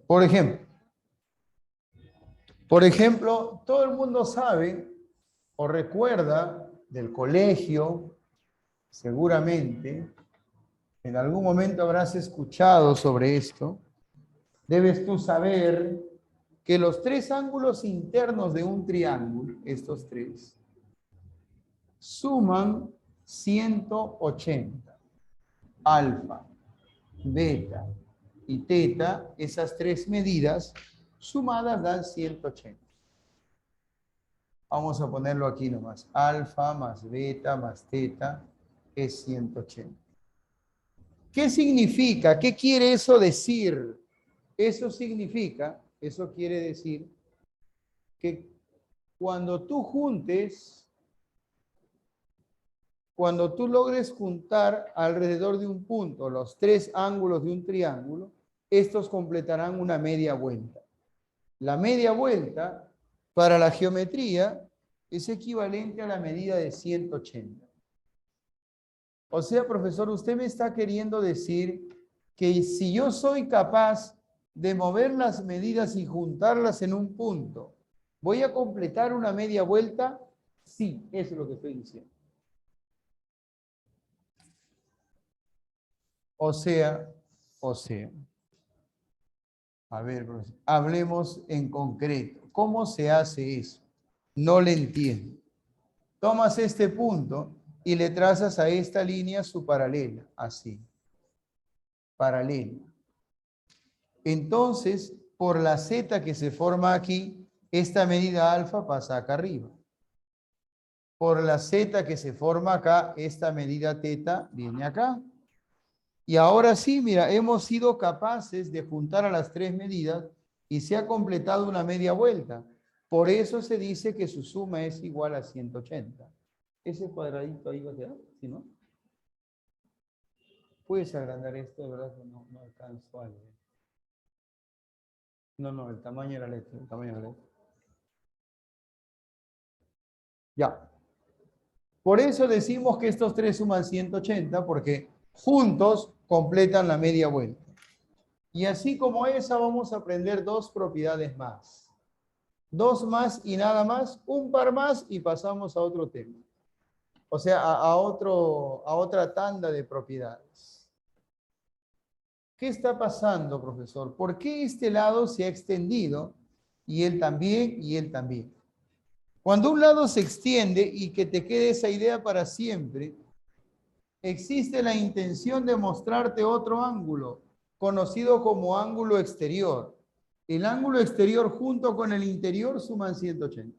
Por ejemplo, por ejemplo, todo el mundo sabe o recuerda del colegio, seguramente, en algún momento habrás escuchado sobre esto. Debes tú saber que los tres ángulos internos de un triángulo, estos tres, suman 180. Alfa, beta y teta, esas tres medidas sumadas dan 180. Vamos a ponerlo aquí nomás. Alfa más beta más teta es 180. ¿Qué significa? ¿Qué quiere eso decir? Eso significa, eso quiere decir que cuando tú juntes, cuando tú logres juntar alrededor de un punto los tres ángulos de un triángulo, estos completarán una media vuelta. La media vuelta para la geometría es equivalente a la medida de 180. O sea, profesor, usted me está queriendo decir que si yo soy capaz de mover las medidas y juntarlas en un punto, ¿voy a completar una media vuelta? Sí, eso es lo que estoy diciendo. O sea, a ver, profesor, hablemos en concreto. ¿Cómo se hace eso? No le entiendo. Tomas este punto y le trazas a esta línea su paralela, así, paralela. Entonces, por la z que se forma aquí, esta medida alfa pasa acá arriba. Por la z que se forma acá, esta medida teta viene acá. Y ahora sí, mira, hemos sido capaces de juntar a las tres medidas y se ha completado una media vuelta. Por eso se dice que su suma es igual a 180. Ese cuadradito ahí va a quedar, ¿sí, no? Puedes agrandar esto, de verdad que no alcanzo a leer. No, el tamaño de la letra, el tamaño de la letra. Ya. Por eso decimos que estos tres suman 180, porque juntos completan la media vuelta. Y así como esa, vamos a aprender dos propiedades más. Dos más y nada más, un par más y pasamos a otro tema. O sea, a otra tanda de propiedades. ¿Qué está pasando, profesor? ¿Por qué este lado se ha extendido y él también y él también? Cuando un lado se extiende y que te quede esa idea para siempre, existe la intención de mostrarte otro ángulo, conocido como ángulo exterior. El ángulo exterior junto con el interior suman 180.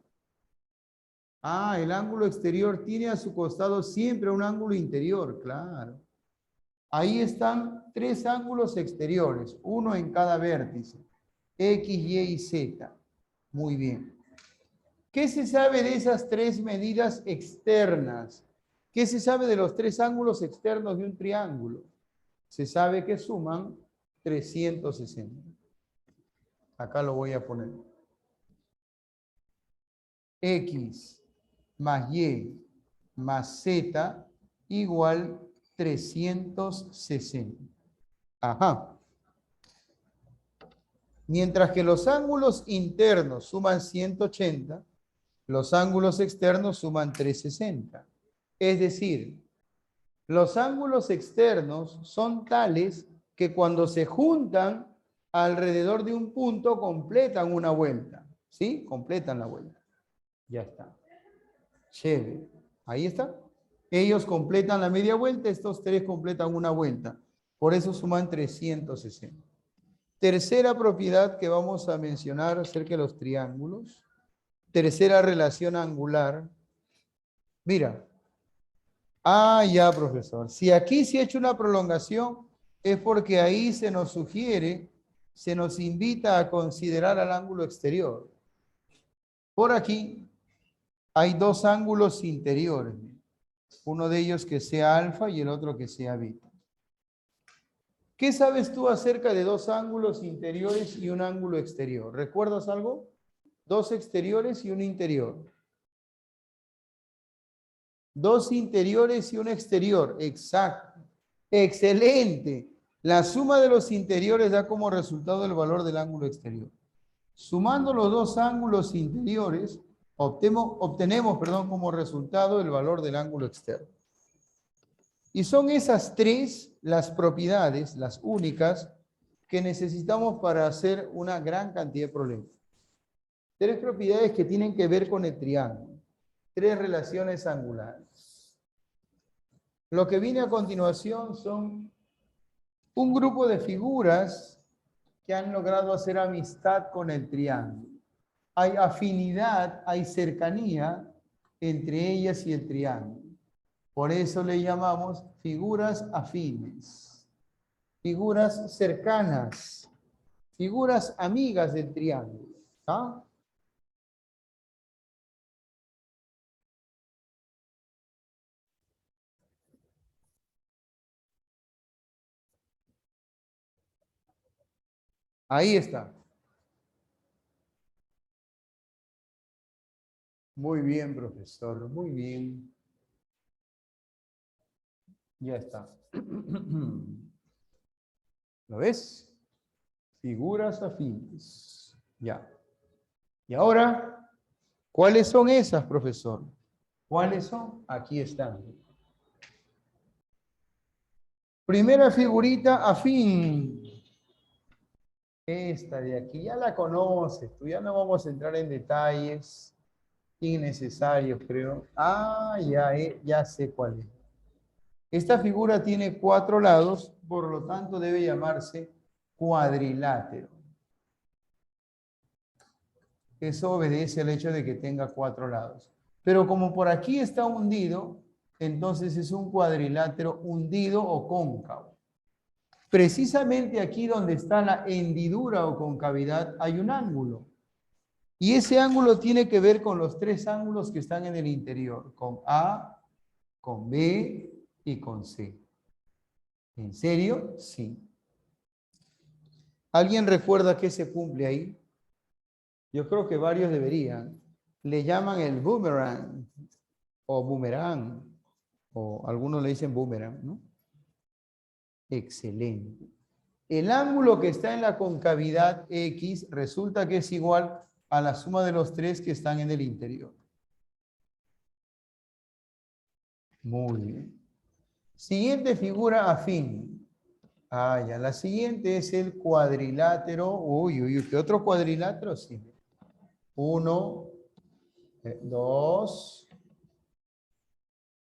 Ah, el ángulo exterior tiene a su costado siempre un ángulo interior, claro. Ahí están tres ángulos exteriores, uno en cada vértice, X, Y y Z. Muy bien. ¿Qué se sabe de esas tres medidas externas? ¿Qué se sabe de los tres ángulos externos de un triángulo? Se sabe que suman 360. Acá lo voy a poner. X más Y más Z igual 360. Ajá. Mientras que los ángulos internos suman 180, los ángulos externos suman 360. Es decir, los ángulos externos son tales que cuando se juntan alrededor de un punto completan una vuelta. ¿Sí? Completan la vuelta. Ya está. Chévere. Ahí está. Ellos completan la media vuelta, estos tres completan una vuelta. Por eso suman 360. Tercera propiedad que vamos a mencionar acerca de los triángulos. Tercera relación angular. Mira. Ah, ya, profesor. Si aquí se ha hecho una prolongación, es porque ahí se nos sugiere, se nos invita a considerar al ángulo exterior. Por aquí hay dos ángulos interiores. Uno de ellos que sea alfa y el otro que sea beta. ¿Qué sabes tú acerca de dos ángulos interiores y un ángulo exterior? ¿Recuerdas algo? Dos exteriores y un interior. Dos interiores y un exterior. Exacto. Excelente. La suma de los interiores da como resultado el valor del ángulo exterior. Sumando los dos ángulos interiores, obtenemos como resultado el valor del ángulo externo. Y son esas tres las propiedades, las únicas, que necesitamos para hacer una gran cantidad de problemas. Tres propiedades que tienen que ver con el triángulo. Tres relaciones angulares. Lo que viene a continuación son un grupo de figuras que han logrado hacer amistad con el triángulo. Hay afinidad, hay cercanía entre ellas y el triángulo. Por eso le llamamos figuras afines, figuras cercanas, figuras amigas del triángulo. ¿Ah? Ahí está. Muy bien, profesor, muy bien. Ya está. ¿Lo ves? Figuras afines. Ya. Y ahora, ¿cuáles son esas, profesor? ¿Cuáles son? Aquí están. Primera figurita afín. Esta de aquí, ya la conoces, tú ya no vamos a entrar en detalles innecesarios, creo. Ah, ya sé cuál es. Esta figura tiene 4 lados, por lo tanto debe llamarse cuadrilátero. Eso obedece al hecho de que tenga 4 lados. Pero como por aquí está hundido, entonces es un cuadrilátero hundido o cóncavo. Precisamente aquí donde está la hendidura o concavidad hay un ángulo. Y ese ángulo tiene que ver con los 3 ángulos que están en el interior, con A, con B y con C. ¿En serio? Sí. ¿Alguien recuerda qué se cumple ahí? Yo creo que varios deberían. Le llaman el boomerang o boomerang, o algunos le dicen boomerang, ¿no? Excelente. El ángulo que está en la concavidad X resulta que es igual a la suma de los 3 que están en el interior. Muy bien. Siguiente figura afín. Ah, ya. La siguiente es el cuadrilátero. Uy, uy, uy. ¿Qué otro cuadrilátero? Sí. 1, 2,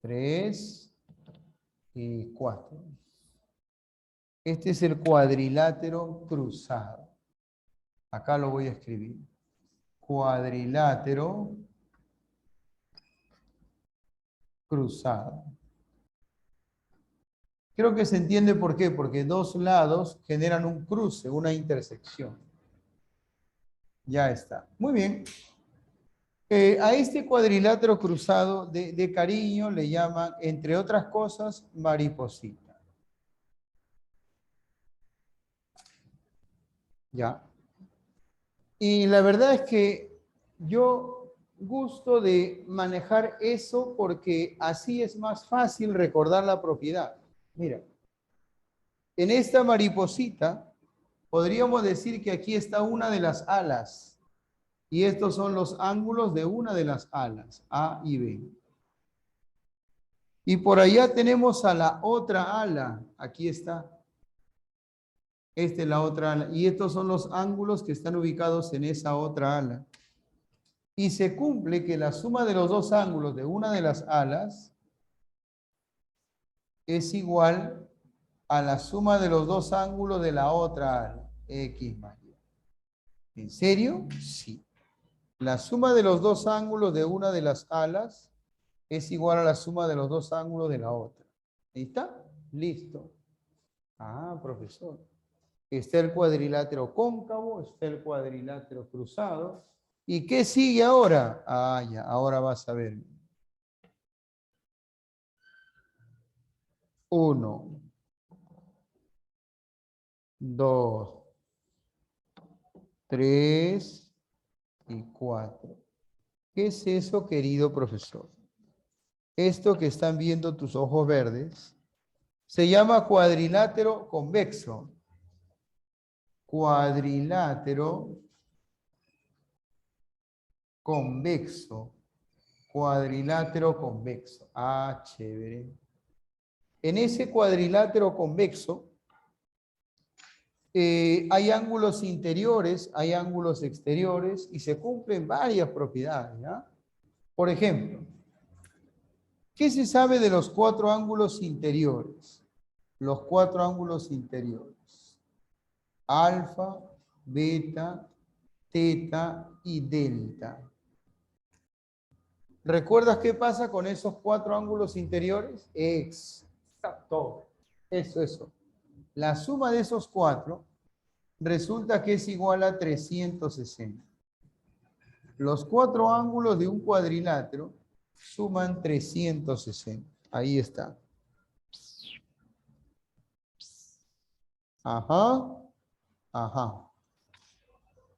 3 y 4. Este es el cuadrilátero cruzado. Acá lo voy a escribir. Cuadrilátero cruzado. Creo que se entiende por qué, porque dos lados generan un cruce, una intersección. Ya está. Muy bien. A este cuadrilátero cruzado de cariño le llaman, entre otras cosas, mariposita. Ya. Y la verdad es que yo gusto de manejar eso porque así es más fácil recordar la propiedad. Mira, en esta mariposita podríamos decir que aquí está una de las alas y estos son los ángulos de una de las alas, A y B. Y por allá tenemos a la otra ala, aquí está. Esta es la otra ala y estos son los ángulos que están ubicados en esa otra ala. Y se cumple que la suma de los dos ángulos de una de las alas es igual a la suma de los dos ángulos de la otra ala, X más Y. ¿En serio? Sí. La suma de los dos ángulos de una de las alas es igual a la suma de los dos ángulos de la otra. ¿Ahí está? Listo. Ah, profesor. Está el cuadrilátero cóncavo, está el cuadrilátero cruzado. ¿Y qué sigue ahora? Ah, ya, ahora vas a ver. 1, 2, 3 y 4. ¿Qué es eso, querido profesor? Esto que están viendo tus ojos verdes Se llama cuadrilátero convexo. Cuadrilátero convexo. Cuadrilátero convexo. Ah, chévere. En ese cuadrilátero convexo hay ángulos interiores, hay ángulos exteriores y se cumplen varias propiedades, ¿ya? Por ejemplo, ¿qué se sabe de los cuatro ángulos interiores? Los cuatro ángulos interiores. Alfa, beta, teta y delta. ¿Recuerdas qué pasa con esos cuatro ángulos interiores? Exacto. Eso. La suma de esos cuatro resulta que es igual a 360. Los cuatro ángulos de un cuadrilátero suman 360. Ahí está. Ajá. Ajá.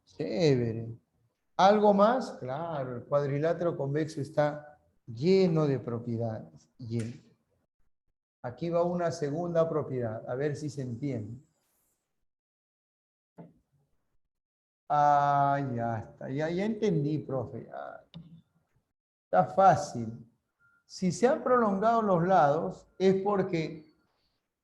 Chévere. ¿Algo más? Claro, el cuadrilátero convexo está lleno de propiedades. Lleno. Aquí va una segunda propiedad. A ver si se entiende. Ah, ya está. Ya entendí, profe. Ah, está fácil. Si se han prolongado los lados es porque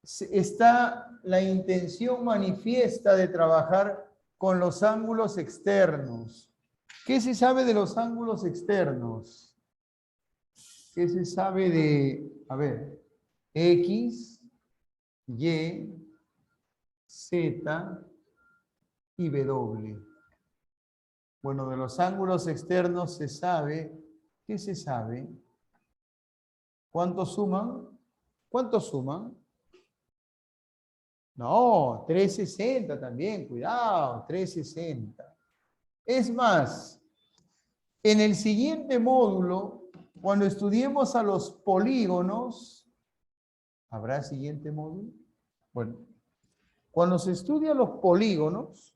está la intención manifiesta de trabajar con los ángulos externos. ¿Qué se sabe de los ángulos externos? ¿Qué se sabe de, a ver, X, Y, Z y W? Bueno, de los ángulos externos se sabe, ¿qué se sabe? ¿Cuántos suman? ¿Cuántos suman? No, 360 también, cuidado, 360. Es más, en el siguiente módulo, cuando estudiemos a los polígonos, ¿habrá siguiente módulo? Bueno, cuando se estudia los polígonos,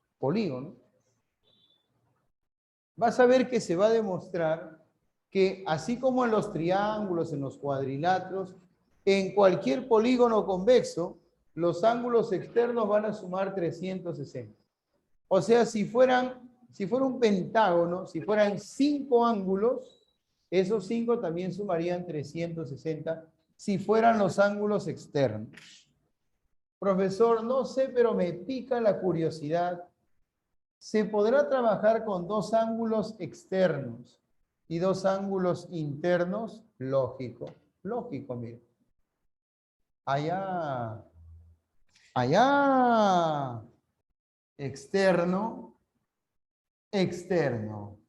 vas a ver que se va a demostrar que así como en los triángulos, en los cuadriláteros, en cualquier polígono convexo, los ángulos externos van a sumar 360. O sea, si fuera un pentágono, si fueran 5 ángulos, esos 5 también sumarían 360 si fueran los ángulos externos. Profesor, no sé, pero me pica la curiosidad. ¿Se podrá trabajar con 2 ángulos externos y 2 ángulos internos? Lógico, lógico, mire. Allá, externo, externo.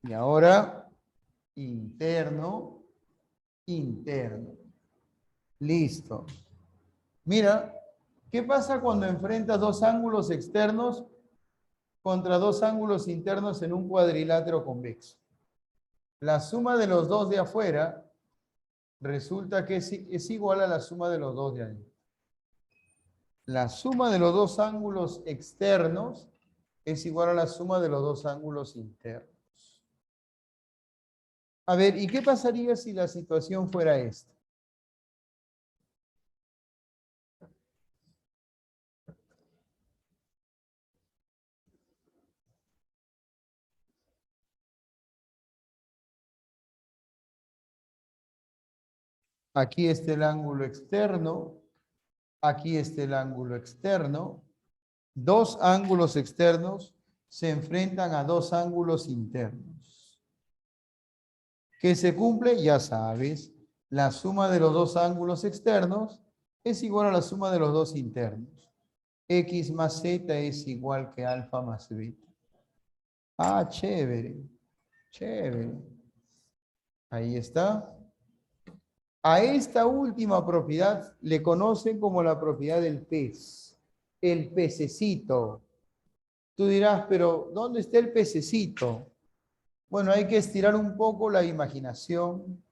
Y ahora, interno, interno. Listo. Mira, ¿qué pasa cuando enfrentas 2 ángulos externos contra 2 ángulos internos en un cuadrilátero convexo? La suma de los dos de afuera resulta que es igual a la suma de los dos de adentro. La suma de los 2 ángulos externos es igual a la suma de los 2 ángulos internos. A ver, ¿y qué pasaría si la situación fuera esta? Aquí está el ángulo externo, aquí está el ángulo externo. 2 ángulos externos se enfrentan a 2 ángulos internos. ¿Qué se cumple? Ya sabes, la suma de los 2 ángulos externos es igual a la suma de los 2 internos. X más Z es igual que alfa más beta. Ah, chévere, chévere. Ahí está. A esta última propiedad le conocen como la propiedad del pez, el pececito. Tú dirás, pero ¿dónde está el pececito? Bueno, hay que estirar un poco la imaginación.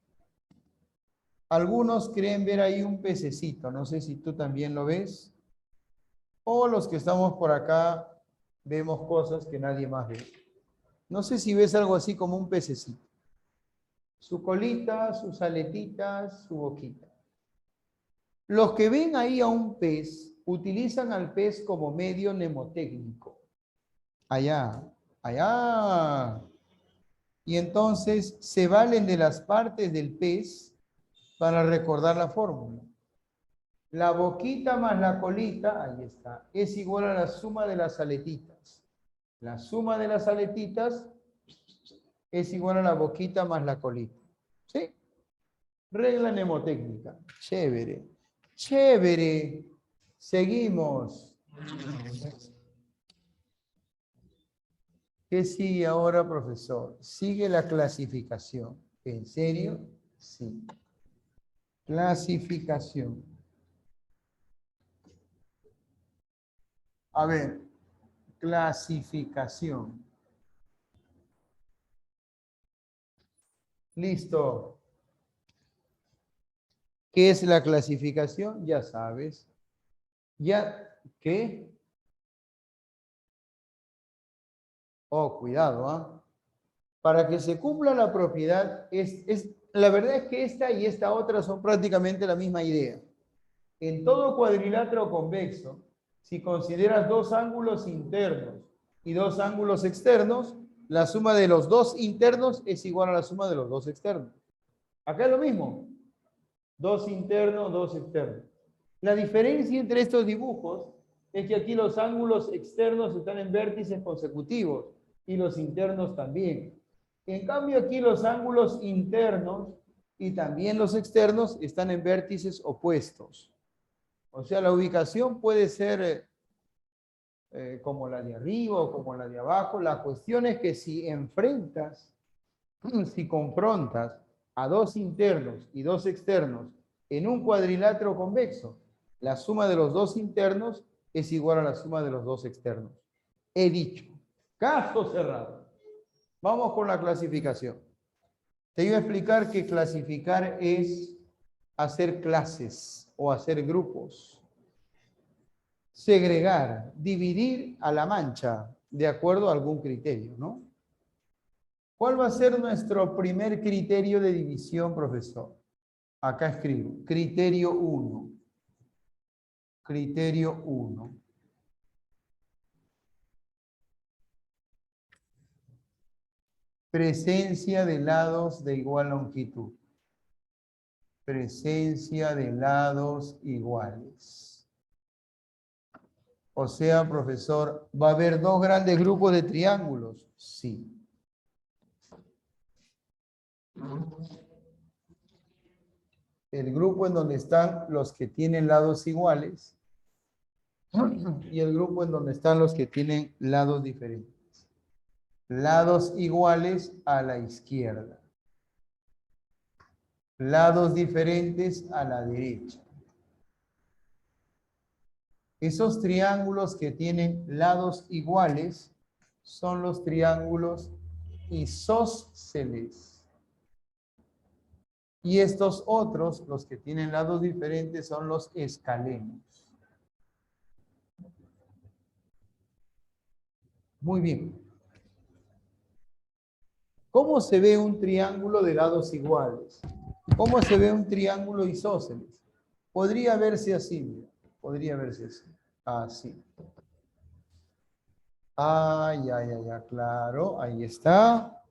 Algunos creen ver ahí un pececito, no sé si tú también lo ves. O los que estamos por acá vemos cosas que nadie más ve. No sé si ves algo así como un pececito. Su colita, sus aletitas, su boquita. Los que ven ahí a un pez, utilizan al pez como medio mnemotécnico. Allá, allá. Y entonces se valen de las partes del pez para recordar la fórmula. La boquita más la colita, ahí está, es igual a la suma de las aletitas. La suma de las aletitas es igual a la boquita más la colita. ¿Sí? Regla mnemotécnica. Chévere. Chévere. Seguimos. ¿Qué sigue ahora, profesor? Sigue la clasificación. ¿En serio? Sí. Clasificación. A ver, clasificación. Listo. ¿Qué es la clasificación? Ya sabes. ¿Ya qué? Oh, cuidado, ¿ah? Para que se cumpla la propiedad, la verdad es que esta y esta otra son prácticamente la misma idea. En todo cuadrilátero convexo, si consideras dos ángulos internos y dos ángulos externos, la suma de los dos internos es igual a la suma de los dos externos. Acá es lo mismo. Dos internos, dos externos. La diferencia entre estos dibujos es que aquí los ángulos externos están en vértices consecutivos y los internos también. En cambio aquí los ángulos internos y también los externos están en vértices opuestos. O sea, la ubicación puede ser como la de arriba o como la de abajo. La cuestión es que si enfrentas, si confrontas a dos internos y dos externos en un cuadrilátero convexo, la suma de los dos internos es igual a la suma de los dos externos. He dicho. Caso cerrado. Vamos con la clasificación. Te iba a explicar que clasificar es hacer clases o hacer grupos. Segregar, dividir a la mancha de acuerdo a algún criterio, ¿no? ¿Cuál va a ser nuestro primer criterio de división, profesor? Acá escribo, criterio 1. Criterio 1. Presencia de lados de igual longitud. Presencia de lados iguales. O sea, profesor, ¿va a haber dos grandes grupos de triángulos? Sí. El grupo en donde están los que tienen lados iguales y el grupo en donde están los que tienen lados diferentes. Lados iguales a la izquierda. Lados diferentes a la derecha. Esos triángulos que tienen lados iguales son los triángulos isósceles. Y estos otros, los que tienen lados diferentes, son los escalenos. Muy bien. ¿Cómo se ve un triángulo de lados iguales? ¿Cómo se ve un triángulo isósceles? Podría verse así, mira. Podría verse así. Así. Ya, claro. Ahí está.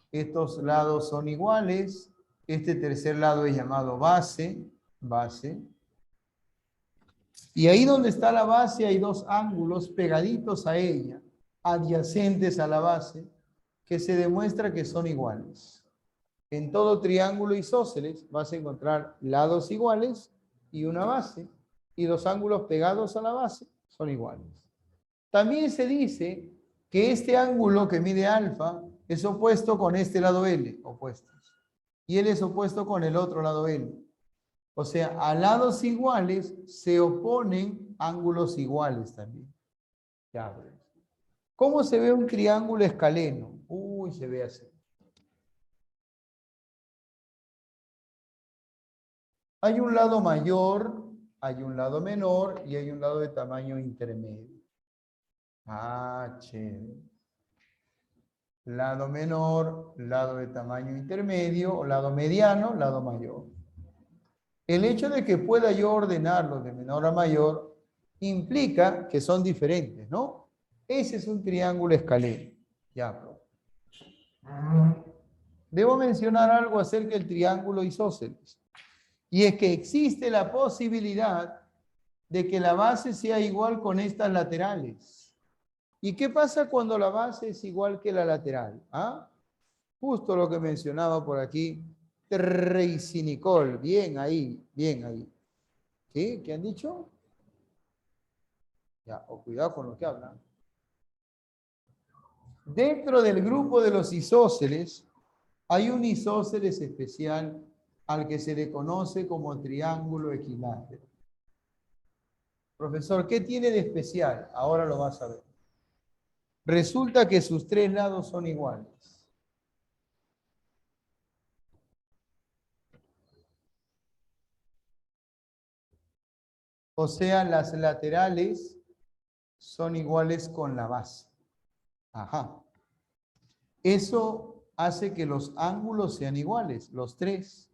Estos lados son iguales. Este tercer lado es llamado base. Base. Y ahí donde está la base hay dos ángulos pegaditos a ella, adyacentes a la base, que se demuestra que son iguales. En todo triángulo isósceles vas a encontrar lados iguales y una base, y los ángulos pegados a la base son iguales. También se dice que este ángulo que mide alfa es opuesto con este lado L, opuestos, y él es opuesto con el otro lado L. O sea, a lados iguales se oponen ángulos iguales también. Ya ves. ¿Cómo se ve un triángulo escaleno? Uy, se ve así. Hay un lado mayor, hay un lado menor y hay un lado de tamaño intermedio. Chévere. Lado menor, lado de tamaño intermedio, o lado mediano, lado mayor. El hecho de que pueda yo ordenarlos de menor a mayor implica que son diferentes, ¿no? Ese es un triángulo escaleno. Ya, profe. Debo mencionar algo acerca del triángulo isósceles. Y es que existe la posibilidad de que la base sea igual con estas laterales. ¿Y qué pasa cuando la base es igual que la lateral? ¿Ah? Justo lo que mencionaba por aquí Tracy Nicole. Bien ahí, bien ahí. ¿Sí? ¿Qué han dicho? Ya, o cuidado con lo que hablan. Dentro del grupo de los isósceles, hay un isósceles especial al que se le conoce como triángulo equilátero. Profesor, ¿qué tiene de especial? Ahora lo vas a ver. Resulta que sus tres lados son iguales. O sea, las laterales son iguales con la base. Ajá. Eso hace que los ángulos sean iguales, los tres.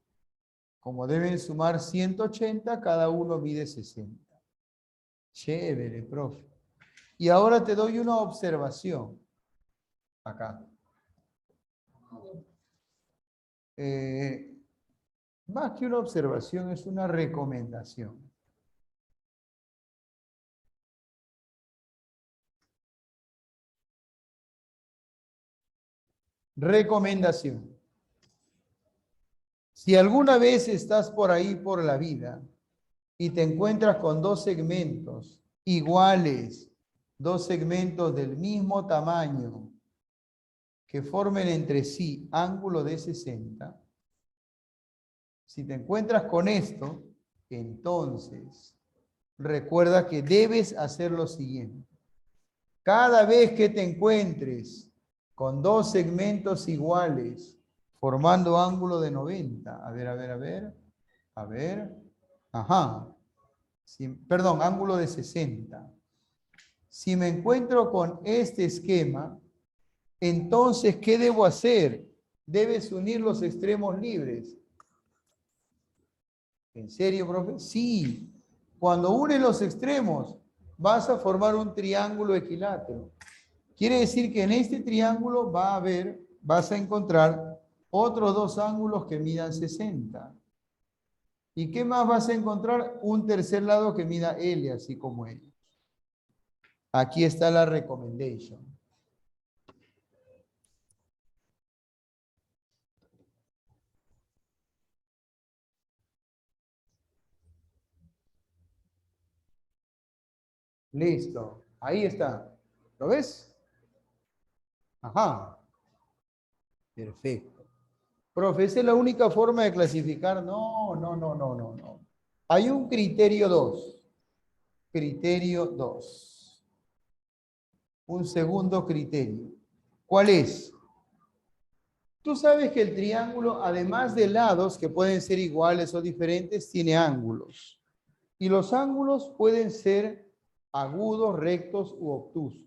Como deben sumar 180, cada uno mide 60. Chévere, profe. Y ahora te doy una observación. Acá. Más que una observación, es una recomendación. Recomendación. Si alguna vez estás por ahí por la vida y te encuentras con dos segmentos iguales, dos segmentos del mismo tamaño, que formen entre sí ángulo de 60, si te encuentras con esto, entonces recuerda que debes hacer lo siguiente. Cada vez que te encuentres con dos segmentos iguales formando ángulo de 90, a ver, ajá, perdón, ángulo de 60. Si me encuentro con este esquema, entonces, ¿qué debo hacer? Debes unir los extremos libres. ¿En serio, profe? Sí. Cuando unes los extremos, vas a formar un triángulo equilátero. Quiere decir que en este triángulo vas a encontrar otros dos ángulos que midan 60. ¿Y qué más vas a encontrar? Un tercer lado que mida L, así como ellos. Aquí está la recommendation. Listo. Ahí está. ¿Lo ves? Ajá. Perfecto. Profe, ¿esa es la única forma de clasificar? No, no, no, no, no, no. Hay un criterio 2. Criterio 2. Un segundo criterio. ¿Cuál es? Tú sabes que el triángulo, además de lados que pueden ser iguales o diferentes, tiene ángulos. Y los ángulos pueden ser agudos, rectos u obtusos.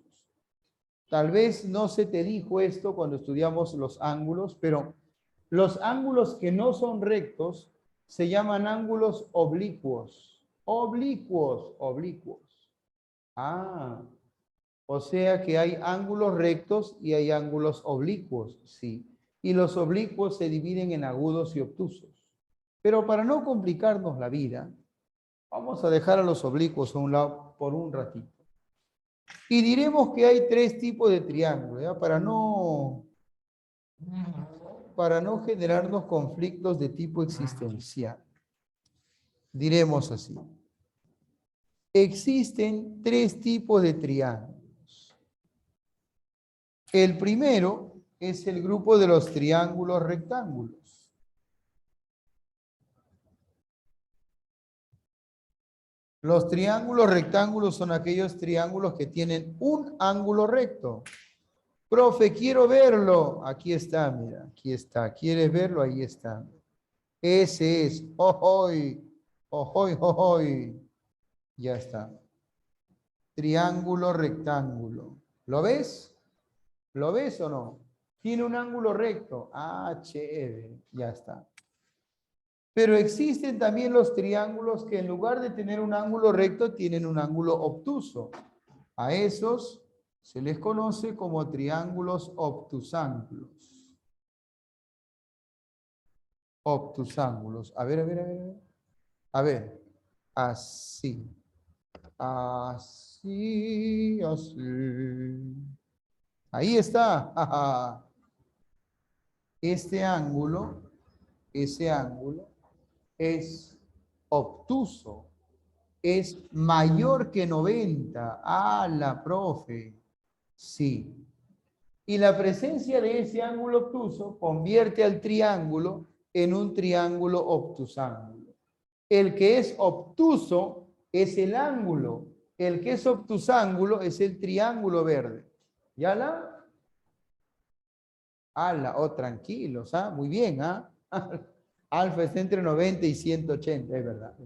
Tal vez no se te dijo esto cuando estudiamos los ángulos, pero los ángulos que no son rectos se llaman ángulos oblicuos. Oblicuos, oblicuos. Ah, o sea que hay ángulos rectos y hay ángulos oblicuos, sí. Y los oblicuos se dividen en agudos y obtusos. Pero para no complicarnos la vida, vamos a dejar a los oblicuos a un lado por un ratito. Y diremos que hay tres tipos de triángulos, ¿ya? Para no generarnos conflictos de tipo existencial. Diremos así. Existen tres tipos de triángulos. El primero es el grupo de los triángulos rectángulos. Los triángulos rectángulos son aquellos triángulos que tienen un ángulo recto. Profe, quiero verlo. Aquí está, mira, aquí está. ¿Quieres verlo? Ahí está. Ese es. Ojoy, ojoy, ojoy. Ya está. Triángulo rectángulo. ¿Lo ves? ¿Lo ves o no? Tiene un ángulo recto. Ah, chévere. Ya está. Pero existen también los triángulos que en lugar de tener un ángulo recto, tienen un ángulo obtuso. A esos se les conoce como triángulos obtusángulos. Obtusángulos. A ver, a ver, a ver. A ver. Así. Así, así. Ahí está. Este ángulo, ese ángulo, es obtuso. Es mayor que 90. La profe. Sí. Y la presencia de ese ángulo obtuso convierte al triángulo en un triángulo obtusángulo. El que es obtuso es el ángulo. El que es obtusángulo es el triángulo verde. ¿Ya la? Tranquilos, muy bien, Alfa está entre 90 y 180, es verdad.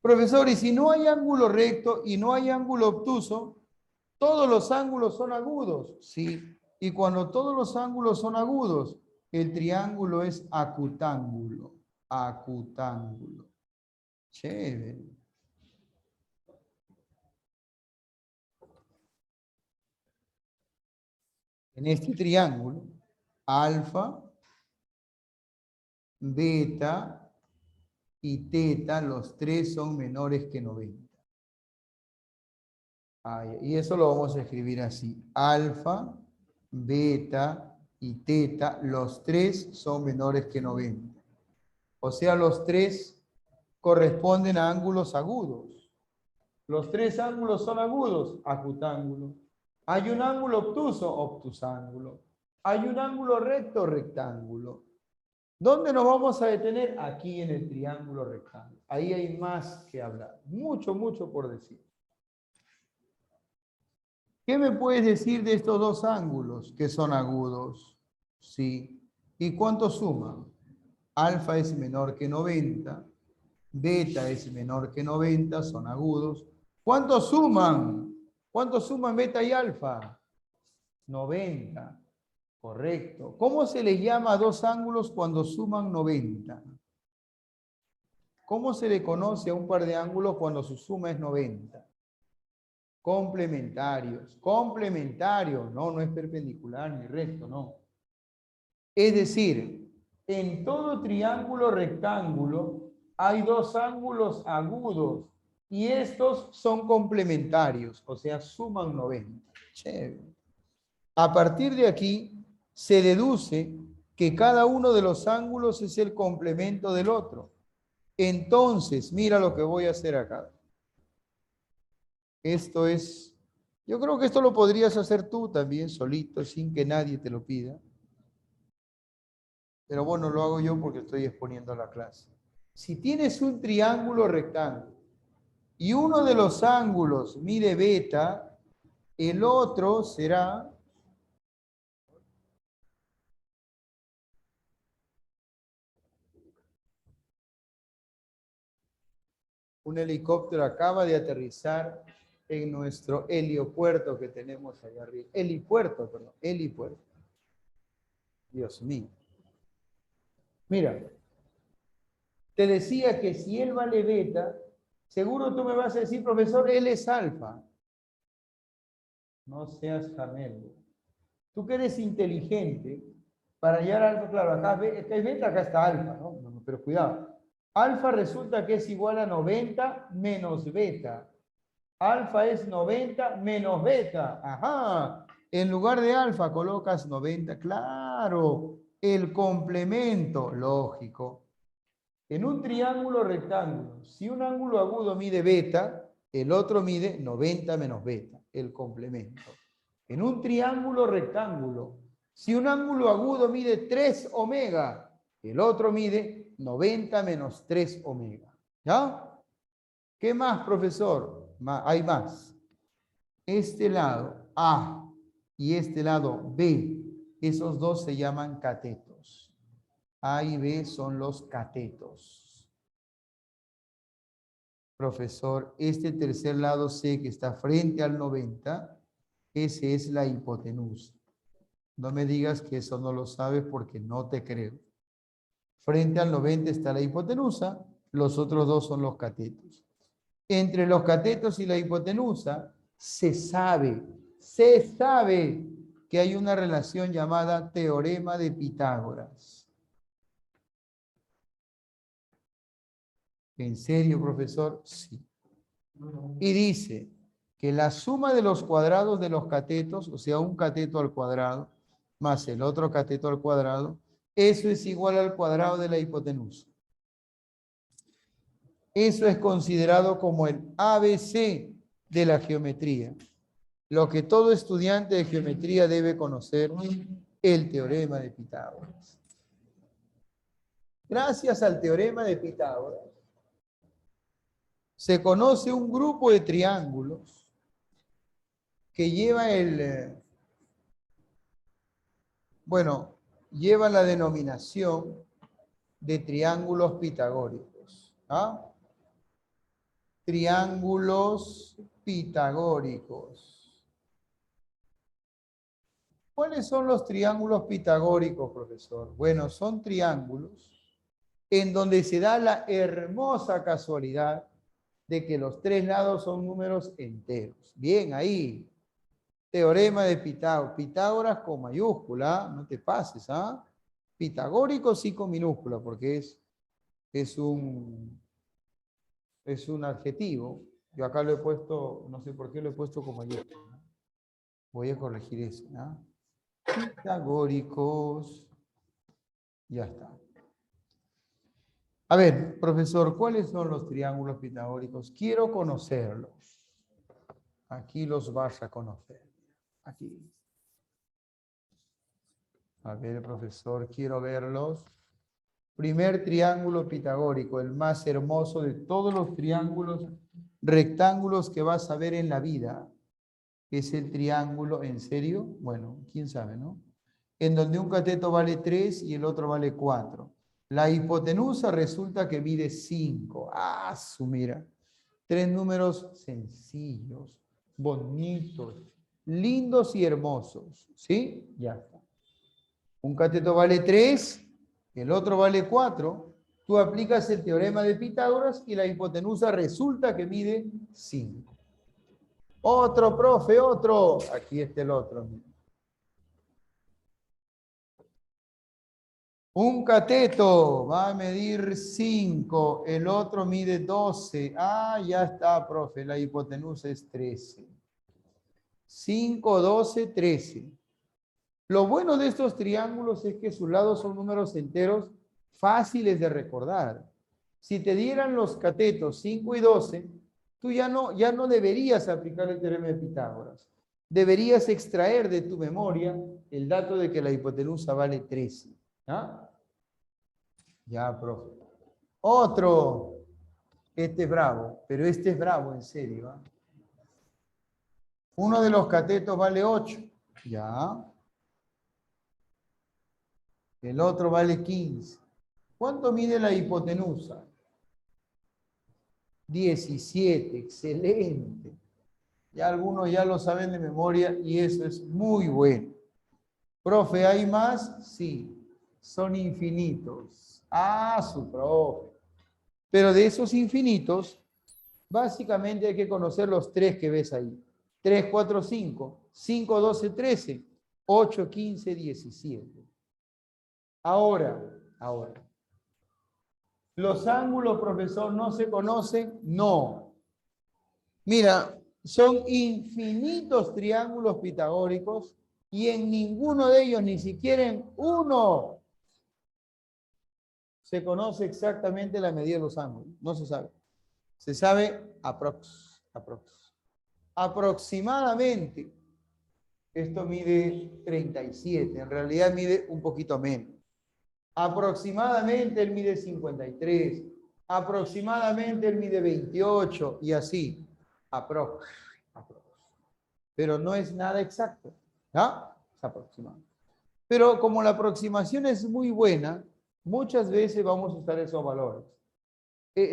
Profesor, y si no hay ángulo recto y no hay ángulo obtuso, todos los ángulos son agudos. Sí, y cuando todos los ángulos son agudos, el triángulo es acutángulo. Acutángulo. Chévere. En este triángulo, alfa, beta y teta, los tres son menores que 90. Y eso lo vamos a escribir así. Alfa, beta y teta, los tres son menores que 90. O sea, los tres corresponden a ángulos agudos. Los tres ángulos son agudos, acutángulo. Hay un ángulo obtuso, obtusángulo. Hay un ángulo recto, rectángulo. ¿Dónde nos vamos a detener? Aquí en el triángulo rectángulo. Ahí hay más que hablar. Mucho, mucho por decir. ¿Qué me puedes decir de estos dos ángulos que son agudos? Sí. ¿Y cuánto suman? Alfa es menor que 90, beta es menor que 90, son agudos. ¿Cuánto suman? ¿Cuánto suman beta y alfa? 90. Correcto. ¿Cómo se les llama a dos ángulos cuando suman 90? ¿Cómo se le conoce a un par de ángulos cuando su suma es 90? Complementarios. Complementarios. No, no es perpendicular ni recto, no. Es decir, en todo triángulo rectángulo hay dos ángulos agudos y estos son complementarios, o sea, suman 90. Chévere. A partir de aquí se deduce que cada uno de los ángulos es el complemento del otro. Entonces, mira lo que voy a hacer acá. Esto es, yo creo que esto lo podrías hacer tú también solito, sin que nadie te lo pida. Pero bueno, lo hago yo porque estoy exponiendo la clase. Si tienes un triángulo rectángulo y uno de los ángulos mide beta, el otro será un helicóptero acaba de aterrizar en nuestro heliopuerto que tenemos allá arriba. Helipuerto, perdón, helipuerto. Dios mío. Mira, te decía que si él vale beta, seguro tú me vas a decir, profesor, él es alfa. No seas jamelo. Tú que eres inteligente, para llegar a alfa, claro, acá es beta, acá está alfa, ¿no? Pero cuidado. Alfa resulta que es igual a 90 menos beta. Alfa es 90 menos beta. Ajá. En lugar de alfa colocas 90. Claro. El complemento, lógico. En un triángulo rectángulo, si un ángulo agudo mide beta, el otro mide 90 menos beta, el complemento. En un triángulo rectángulo, si un ángulo agudo mide 3 omega, el otro mide 90 menos 3 omega. ¿Ya? ¿Qué más, profesor? Hay más. Este lado A y este lado B, esos dos se llaman catetos. A y B son los catetos. Profesor, este tercer lado C que está frente al 90, ese es la hipotenusa. No me digas que eso no lo sabes porque no te creo. Frente al 90 está la hipotenusa, los otros dos son los catetos. Entre los catetos y la hipotenusa se sabe que hay una relación llamada teorema de Pitágoras. ¿En serio, profesor? Sí. Y dice que la suma de los cuadrados de los catetos, o sea, un cateto al cuadrado, más el otro cateto al cuadrado, eso es igual al cuadrado de la hipotenusa. Eso es considerado como el ABC de la geometría. Lo que todo estudiante de geometría debe conocer, el teorema de Pitágoras. Gracias al teorema de Pitágoras, se conoce un grupo de triángulos que lleva lleva la denominación de triángulos pitagóricos. ¿Ah? Triángulos pitagóricos. ¿Cuáles son los triángulos pitagóricos, profesor? Bueno, son triángulos en donde se da la hermosa casualidad de que los tres lados son números enteros. Bien, ahí. Teorema de Pitágoras. Pitágoras con mayúscula, no te pases, ¿ah? Pitagórico sí con minúscula, porque es un adjetivo. Yo acá lo he puesto, no sé por qué lo he puesto con mayúscula. Voy a corregir eso, ¿no? Pitagóricos. Ya está. A ver, profesor, ¿cuáles son los triángulos pitagóricos? Quiero conocerlos. Aquí los vas a conocer. Aquí. A ver, profesor, quiero verlos. Primer triángulo pitagórico, el más hermoso de todos los triángulos rectángulos que vas a ver en la vida. Es el triángulo, ¿en serio? Bueno, quién sabe, ¿no? En donde un cateto vale 3 y el otro vale 4. La hipotenusa resulta que mide 5. ¡Ah, su mira! Tres números sencillos, bonitos, lindos y hermosos. ¿Sí? Ya está. Un cateto vale 3, el otro vale 4. Tú aplicas el teorema de Pitágoras y la hipotenusa resulta que mide 5. Otro, profe, otro. Aquí está el otro. Un cateto va a medir 5, el otro mide 12. Ah, ya está, profe, la hipotenusa es 13. 5, 12, 13. Lo bueno de estos triángulos es que sus lados son números enteros fáciles de recordar. Si te dieran los catetos 5 y 12, tú ya no deberías aplicar el teorema de Pitágoras. Deberías extraer de tu memoria el dato de que la hipotenusa vale 13. ¿Ah? Ya, profe. Otro. Este es bravo, pero este es bravo en serio. ¿Ah? Uno de los catetos vale 8. Ya. El otro vale 15. ¿Cuánto mide la hipotenusa? 17. Excelente. Ya algunos ya lo saben de memoria y eso es muy bueno. Profe, ¿hay más? Sí. Son infinitos. Ah, su profe. Pero de esos infinitos, básicamente hay que conocer los tres que ves ahí. 3, 4, 5. 5, 12, 13. 8, 15, 17. Ahora. ¿Los ángulos, profesor, no se conocen? No. Mira, son infinitos triángulos pitagóricos y en ninguno de ellos, ni siquiera en uno, se conoce exactamente la medida de los ángulos. No se sabe. Se sabe aproximadamente. Esto mide 37. En realidad mide un poquito menos. Aproximadamente él mide 53. Aproximadamente él mide 28. Y así. Aprox. Pero no es nada exacto. ¿Ah? Es aproximado. Pero como la aproximación es muy buena, muchas veces vamos a usar esos valores.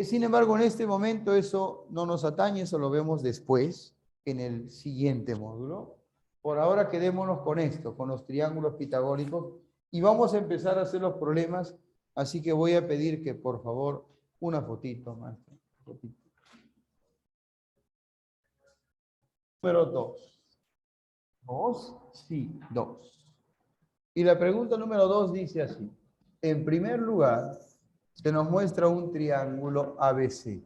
Sin embargo, en este momento eso no nos atañe, eso lo vemos después, en el siguiente módulo. Por ahora quedémonos con esto, con los triángulos pitagóricos, y vamos a empezar a hacer los problemas Así que voy a pedir que, por favor, una fotito, maestro. Fotito. Número 2. ¿2? Sí, 2. Y la pregunta número 2 dice así. En primer lugar, se nos muestra un triángulo ABC.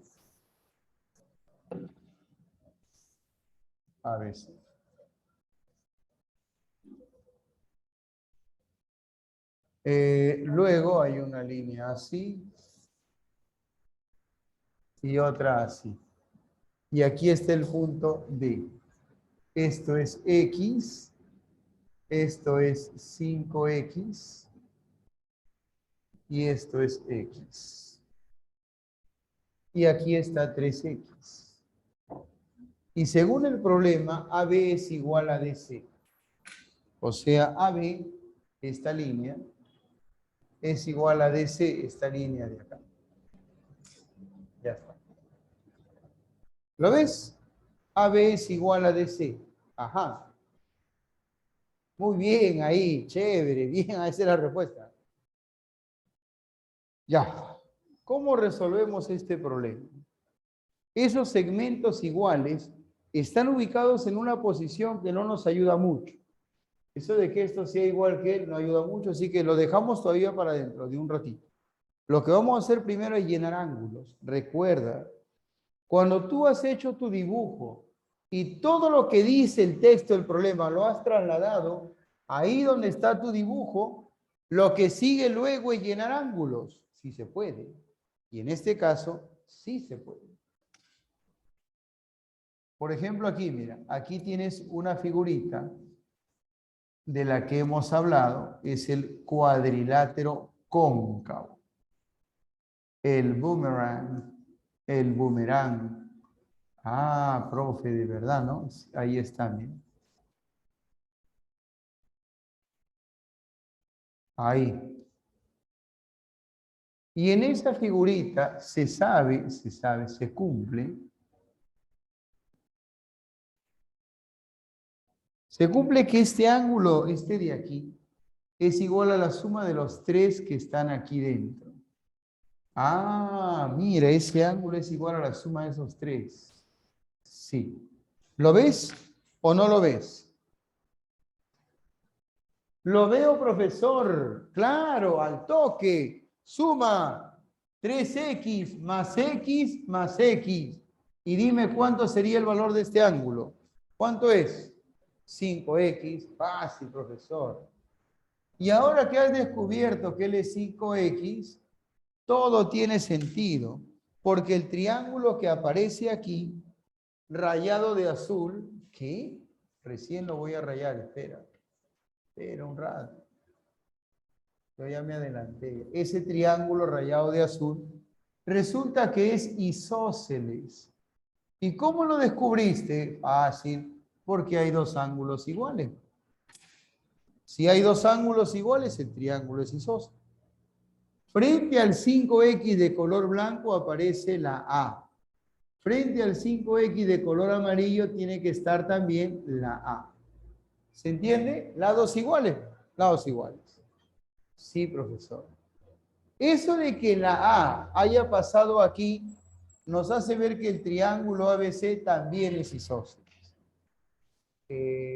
ABC. Luego hay una línea así y otra así. Y aquí está el punto D. Esto es X, esto es 5X y esto es X. Y aquí está 3X. Y según el problema, AB es igual a DC. O sea, AB, esta línea, es igual a DC, esta línea de acá. Ya está. ¿Lo ves? AB es igual a DC. Ajá. Muy bien ahí, chévere, bien, esa es la respuesta. Ya. ¿Cómo resolvemos este problema? Esos segmentos iguales están ubicados en una posición que no nos ayuda mucho. Eso de que esto sea igual que él no ayuda mucho, así que lo dejamos todavía para dentro de un ratito. Lo que vamos a hacer primero es llenar ángulos. Recuerda, cuando tú has hecho tu dibujo y todo lo que dice el texto del problema lo has trasladado, ahí donde está tu dibujo, lo que sigue luego es llenar ángulos, si se puede. Y en este caso, sí se puede. Por ejemplo, aquí, mira, aquí tienes una figurita de la que hemos hablado, es el cuadrilátero cóncavo. El boomerang. Ah, profe, de verdad, ¿no? Ahí está, mira. Ahí. Y en esa figurita se cumple. Se cumple que este ángulo, este de aquí, es igual a la suma de los tres que están aquí dentro. Ah, mira, ese ángulo es igual a la suma de esos tres. Sí. ¿Lo ves o no lo ves? Lo veo, profesor. Claro, al toque. Suma 3x más x más x. Y dime cuánto sería el valor de este ángulo. ¿Cuánto es? 5x. Fácil, profesor. Y ahora que has descubierto que él es 5x, todo tiene sentido. Porque el triángulo que aparece aquí, rayado de azul, ¿qué? Recién lo voy a rayar, espera un rato. Yo ya me adelanté. Ese triángulo rayado de azul resulta que es isósceles. ¿Y cómo lo descubriste? Fácil, porque hay dos ángulos iguales. Si hay dos ángulos iguales, el triángulo es isósceles. Frente al 5X de color blanco aparece la A. Frente al 5X de color amarillo tiene que estar también la A. ¿Se entiende? Lados iguales. Lados iguales. Sí, profesor. Eso de que la A haya pasado aquí nos hace ver que el triángulo ABC también es isósceles.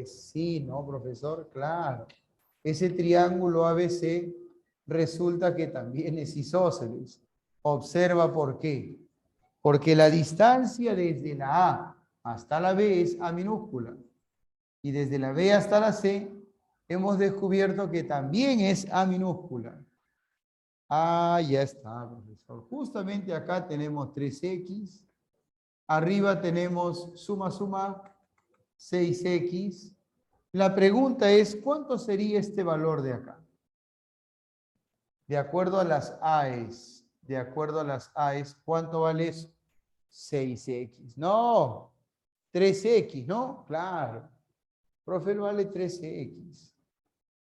Sí, ¿no, profesor? Claro. Ese triángulo ABC resulta que también es isósceles. Observa por qué. Porque la distancia desde la A hasta la B es A minúscula. Y desde la B hasta la C hemos descubierto que también es A minúscula. Ah, ya está, profesor. Justamente acá tenemos 3x. Arriba tenemos suma, 6x. La pregunta es, ¿cuánto sería este valor de acá? De acuerdo a las AES. De acuerdo a las AES, ¿cuánto vale eso? 6x. No, 3x, ¿no? Claro. Profe, vale 13x.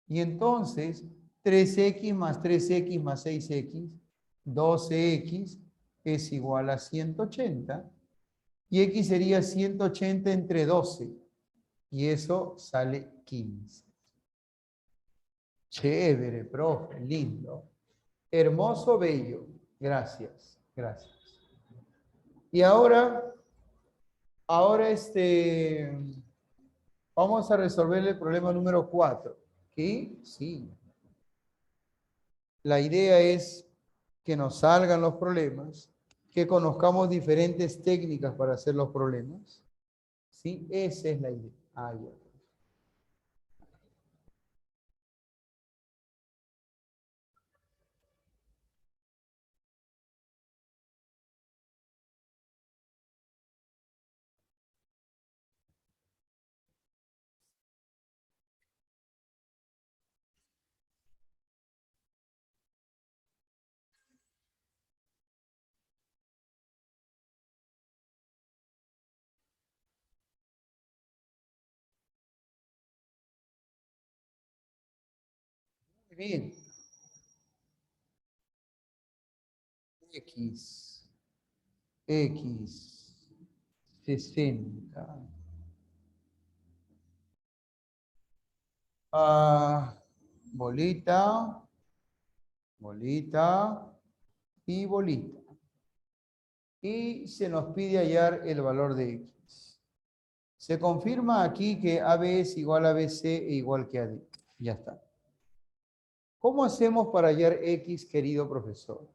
Y entonces, 3x más 3x más 6x, 12x es igual a 180. Y x sería 180 entre 12. Y eso sale 15. Chévere, profe, lindo. Hermoso, bello. Gracias, gracias. Y ahora vamos a resolver el problema número 4. ¿Qué? Sí. La idea es que nos salgan los problemas, que conozcamos diferentes técnicas para hacer los problemas. ¿Sí? Esa es la idea. Ah, ya. Muy bien. X, 60. Bolita, bolita y bolita. Y se nos pide hallar el valor de X. Se confirma aquí que AB es igual a BC e igual que AD. Ya está. ¿Cómo hacemos para hallar X, querido profesor?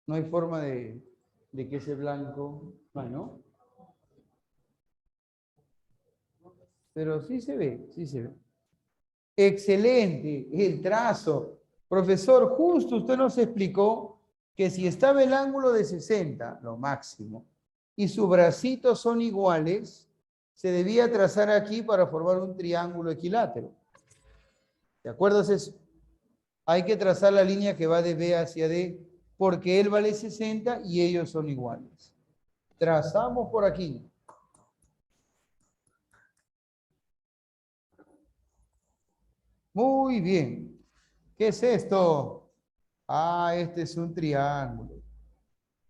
No hay forma de que ese blanco... Bueno, pero sí se ve, sí se ve. Excelente, el trazo. Profesor, justo usted nos explicó que si estaba el ángulo de 60, lo máximo, y sus bracitos son iguales, se debía trazar aquí para formar un triángulo equilátero. ¿De acuerdo? Eso. Hay que trazar la línea que va de B hacia D, porque él vale 60 y ellos son iguales. Trazamos por aquí. Muy bien. ¿Qué es esto? Ah, este es un triángulo.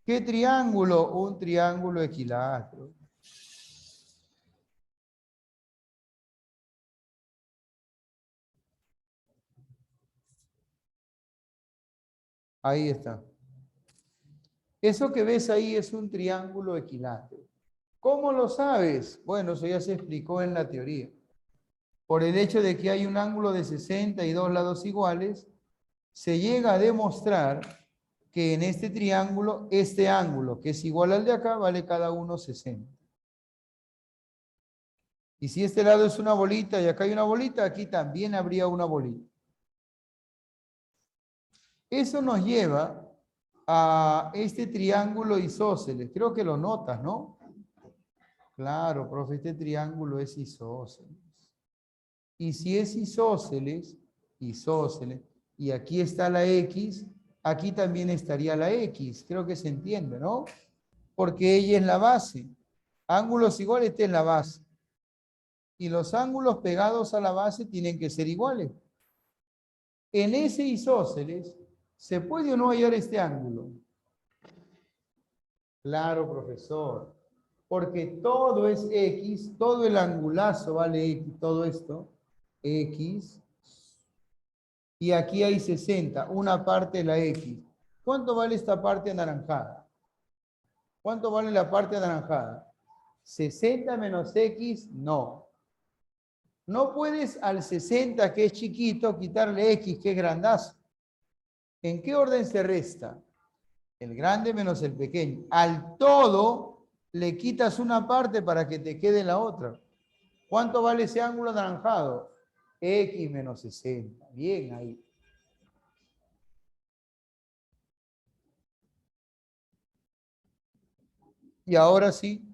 ¿Qué triángulo? Un triángulo equilátero. Ahí está. Eso que ves ahí es un triángulo equilátero. ¿Cómo lo sabes? Bueno, eso ya se explicó en la teoría. Por el hecho de que hay un ángulo de 60 y dos lados iguales, se llega a demostrar que en este triángulo, este ángulo, que es igual al de acá, vale cada uno 60. Y si este lado es una bolita y acá hay una bolita, aquí también habría una bolita. Eso nos lleva a este triángulo isósceles. Creo que lo notas, ¿no? Claro, profe, este triángulo es isósceles. Y si es isósceles, y aquí está la X, aquí también estaría la X. Creo que se entiende, ¿no? Porque ella es la base. Ángulos iguales, esta es la base. Y los ángulos pegados a la base tienen que ser iguales. En ese isósceles, ¿se puede o no hallar este ángulo? Claro, profesor. Porque todo es X, todo el angulazo vale X, todo esto, X. Y aquí hay 60, una parte de la X. ¿Cuánto vale esta parte anaranjada? ¿Cuánto vale la parte anaranjada? 60 menos X, no. No puedes al 60, que es chiquito, quitarle X, que es grandazo. ¿En qué orden se resta? El grande menos el pequeño. Al todo le quitas una parte para que te quede la otra. ¿Cuánto vale ese ángulo anaranjado? X menos 60. Bien ahí. Y ahora sí,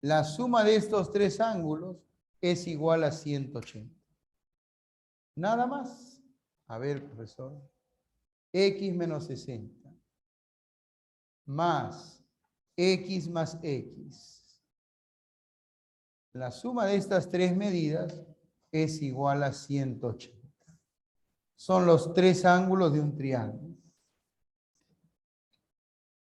la suma de estos tres ángulos es igual a 180. Nada más. A ver, profesor. X menos 60 más X más X. La suma de estas tres medidas es igual a 180. Son los tres ángulos de un triángulo.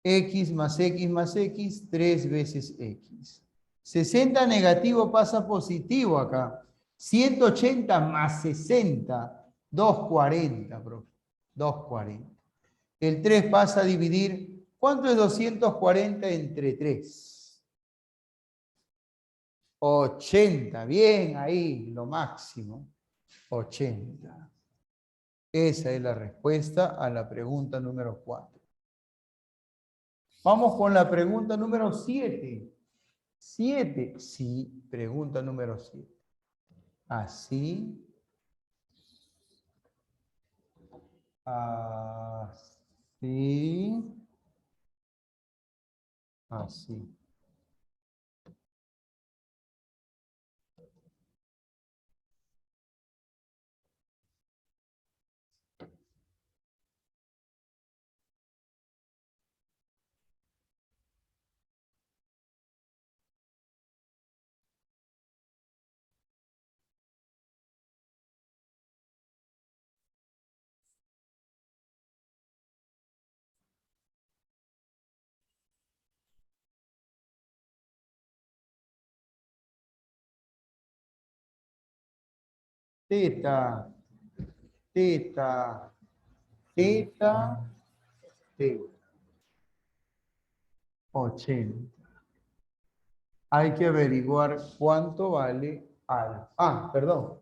X más X más X, 3 veces X. 60 negativo pasa positivo acá. 180 más 60, 240, profe. 240. El 3 pasa a dividir. ¿Cuánto es 240 entre 3? 80. Bien, ahí, lo máximo. 80. Esa es la respuesta a la pregunta número 4. Vamos con la pregunta número 7. 7. Sí, pregunta número 7. Así. Así. Así. Teta. Teta. Teta. Teta. 80. Hay que averiguar cuánto vale alfa. Ah, perdón.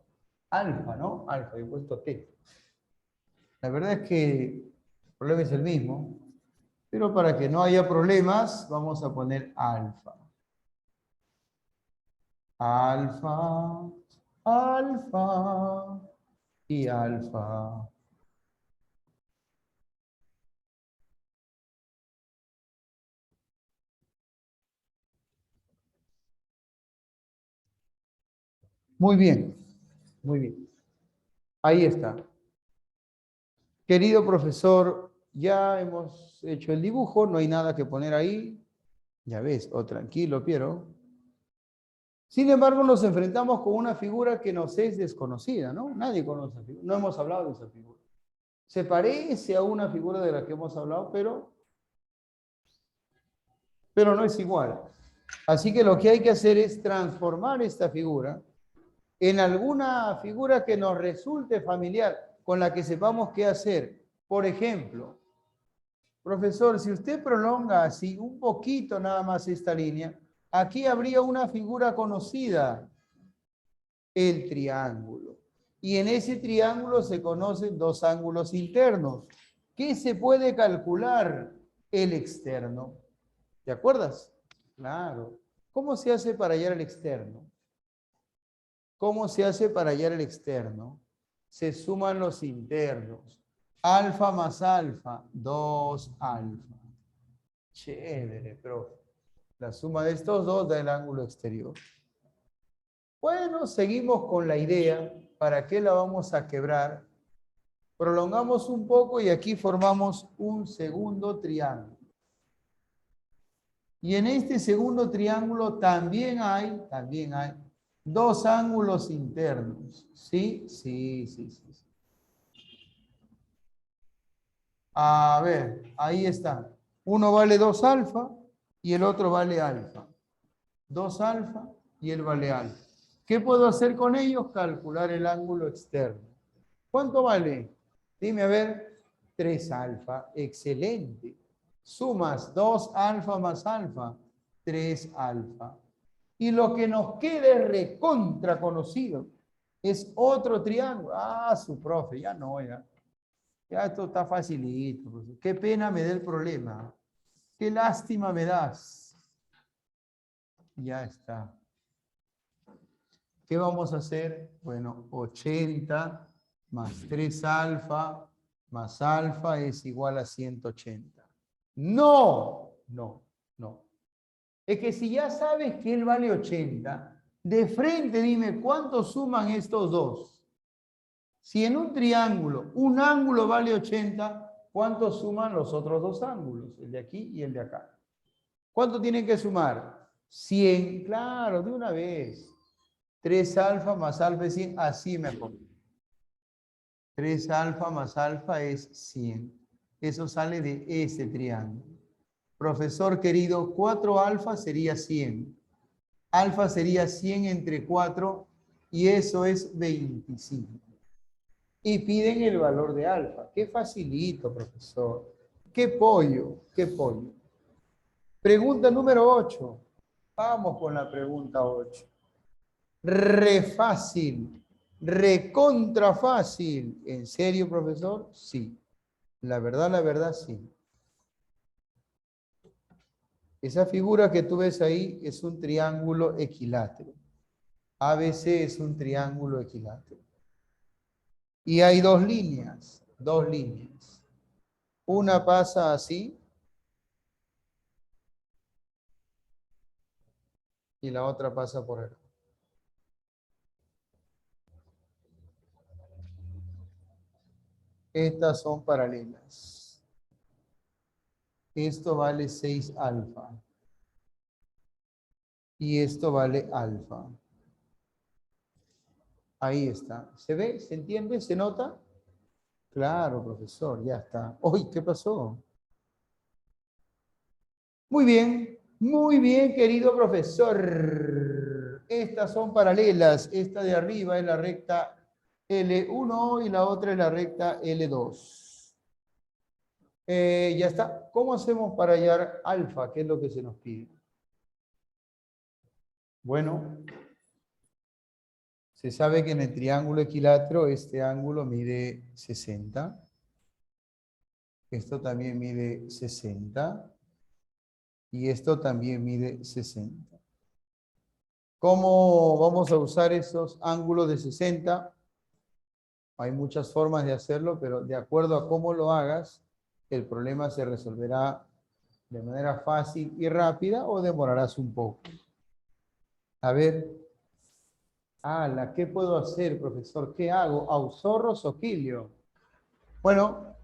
Alfa, ¿no? Alfa, he puesto teta. La verdad es que el problema es el mismo, pero para que no haya problemas, vamos a poner alfa. Alfa, alfa y alfa. Muy bien, muy bien. Ahí está. Querido profesor, ya hemos hecho el dibujo, no hay nada que poner ahí. Ya ves, oh, tranquilo, Piero. Sin embargo, nos enfrentamos con una figura que nos es desconocida, ¿no? Nadie conoce esa figura, no hemos hablado de esa figura. Se parece a una figura de la que hemos hablado, pero no es igual. Así que lo que hay que hacer es transformar esta figura en alguna figura que nos resulte familiar, con la que sepamos qué hacer. Por ejemplo, profesor, si usted prolonga así un poquito nada más esta línea, aquí habría una figura conocida, el triángulo. Y en ese triángulo se conocen dos ángulos internos. ¿Qué se puede calcular? El externo. ¿Te acuerdas? Claro. ¿Cómo se hace para hallar el externo? ¿Cómo se hace para hallar el externo? Se suman los internos. Alfa más alfa, 2 alfa. Chévere, profe. La suma de estos dos da el ángulo exterior. Bueno, seguimos con la idea. ¿Para qué la vamos a quebrar? Prolongamos un poco y aquí formamos un segundo triángulo. Y en este segundo triángulo también hay dos ángulos internos. ¿Sí? Sí, sí, sí. A ver, ahí está. Uno vale 2 alfa y el otro vale alfa. 2 alfa y él vale alfa. ¿Qué puedo hacer con ellos? Calcular el ángulo externo. ¿Cuánto vale? Dime a ver. 3 alfa. Excelente. Sumas 2 alfa más alfa. 3 alfa. Y lo que nos queda es recontra conocido. Es otro triángulo. Ah, su profe, ya no, ya. Ya esto está facilito. Qué pena me da el problema. Qué lástima me das. Ya está. ¿Qué vamos a hacer? Bueno, 80 más 3 alfa más alfa es igual a 180. No, no, no. Es que si ya sabes que él vale 80, de frente dime cuánto suman estos dos. Si en un triángulo un ángulo vale 80, ¿cuánto suman los otros dos ángulos? El de aquí y el de acá. ¿Cuánto tienen que sumar? 100, claro, de una vez. 3 alfa más alfa es 100, así mejor. 3 alfa más alfa es 100. Eso sale de ese triángulo. Profesor querido, 4 alfa sería 100. Alfa sería 100 entre 4 y eso es 25. y piden el valor de alfa. Qué facilito, profesor. Qué pollo, qué pollo. Pregunta número 8. Vamos con la pregunta 8. Re fácil, recontra fácil. ¿En serio, profesor? Sí. La verdad, sí. Esa figura que tú ves ahí es un triángulo equilátero. ABC es un triángulo equilátero. Y hay dos líneas, dos líneas. Una pasa así y la otra pasa por acá. Estas son paralelas. Esto vale 6 alfa. Y esto vale alfa. Ahí está. ¿Se ve? ¿Se entiende? ¿Se nota? Claro, profesor, ya está. Uy, ¿qué pasó? muy bien, querido profesor. Estas son paralelas. Esta de arriba es la recta L1 y la otra es la recta L2. Ya está. ¿Cómo hacemos para hallar alfa? ¿Qué es lo que se nos pide? Bueno, se sabe que en el triángulo equilátero este ángulo mide 60. Esto también mide 60. Y esto también mide 60. ¿Cómo vamos a usar esos ángulos de 60? Hay muchas formas de hacerlo, pero de acuerdo a cómo lo hagas, el problema se resolverá de manera fácil y rápida o demorarás un poco. A ver, ¿qué puedo hacer, profesor? ¿Qué hago? ¿Ausorros o quilio? Bueno,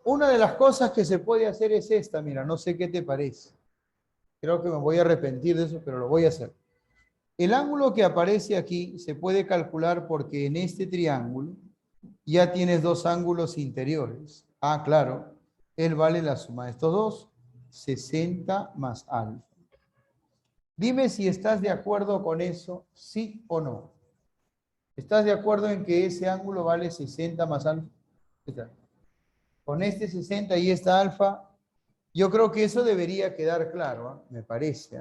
una de las cosas que se puede hacer es esta, mira, no sé qué te parece. Creo que me voy a arrepentir de eso, pero lo voy a hacer. El ángulo que aparece aquí se puede calcular porque en este triángulo ya tienes dos ángulos interiores. Claro, él vale la suma de estos dos, 60 más alfa. Dime si estás de acuerdo con eso, sí o no. ¿Estás de acuerdo en que ese ángulo vale 60 más alfa? Con este 60 y esta alfa, yo creo que eso debería quedar claro, me parece.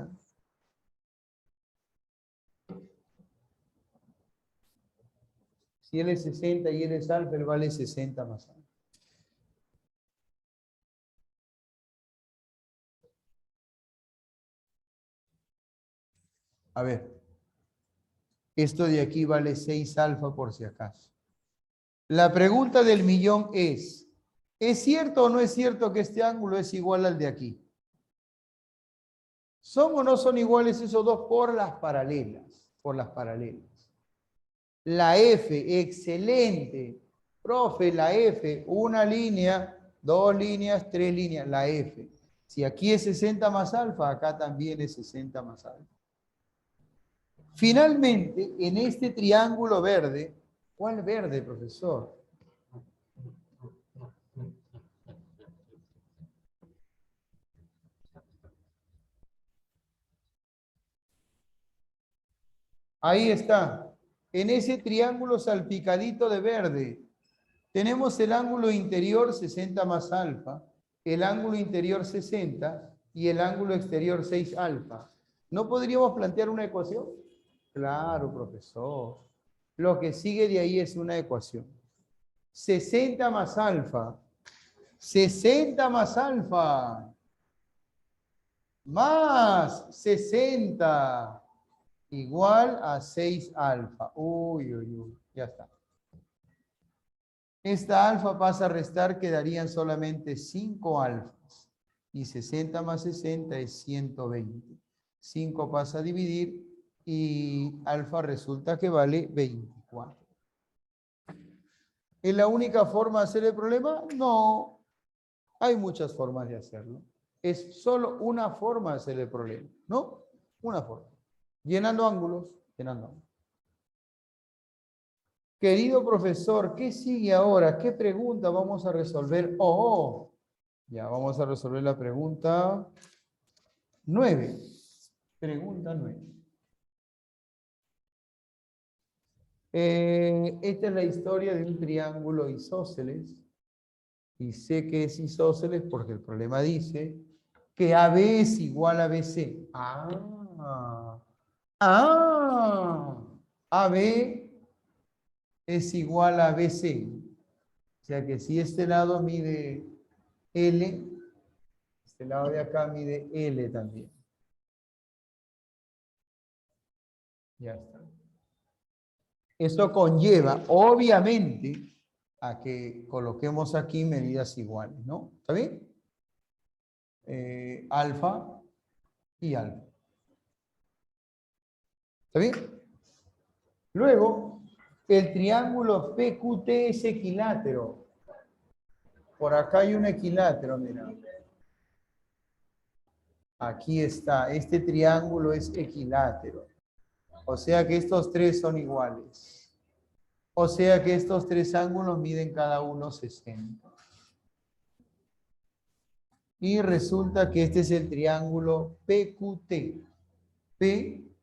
Si él es 60 y él es alfa, él vale 60 más alfa. A ver, esto de aquí vale 6 alfa por si acaso. La pregunta del millón ¿es cierto o no es cierto que este ángulo es igual al de aquí? ¿Son o no son iguales esos dos por las paralelas? Por las paralelas. La F, excelente. Profe, la F, una línea, dos líneas, tres líneas, la F. Si aquí es 60 más alfa, acá también es 60 más alfa. Finalmente, en este triángulo verde, ¿cuál verde, profesor? Ahí está. En ese triángulo salpicadito de verde, tenemos el ángulo interior 60 más alfa, el ángulo interior 60 y el ángulo exterior 6 alfa. ¿No podríamos plantear una ecuación? Claro, profesor. Lo que sigue de ahí es una ecuación. 60 más alfa. 60 más alfa. Más 60 igual a 6 alfa. Uy, uy, uy. Ya está. Esta alfa pasa a restar, quedarían solamente 5 alfas. Y 60 más 60 es 120. 5 pasa a dividir y alfa resulta que vale 24. ¿Es la única forma de hacer el problema? No. Hay muchas formas de hacerlo. Es solo una forma de hacer el problema, ¿no? Una forma. Llenando ángulos, llenando ángulos. Querido profesor, ¿qué sigue ahora? ¿Qué pregunta vamos a resolver? Ya vamos a resolver la pregunta 9. Pregunta 9. Esta es la historia de un triángulo isósceles. Y sé que es isósceles porque el problema dice que AB es igual a BC. AB es igual a BC. O sea que si este lado mide L, este lado de acá mide L también. Ya está. Esto conlleva, obviamente, a que coloquemos aquí medidas iguales, ¿no? ¿Está bien? Alfa y alfa. ¿Está bien? Luego, el triángulo PQT es equilátero. Por acá hay un equilátero, mira. Aquí está. Este triángulo es equilátero. O sea que estos tres son iguales. O sea que estos tres ángulos miden cada uno 60. Y resulta que este es el triángulo PQT. PQT.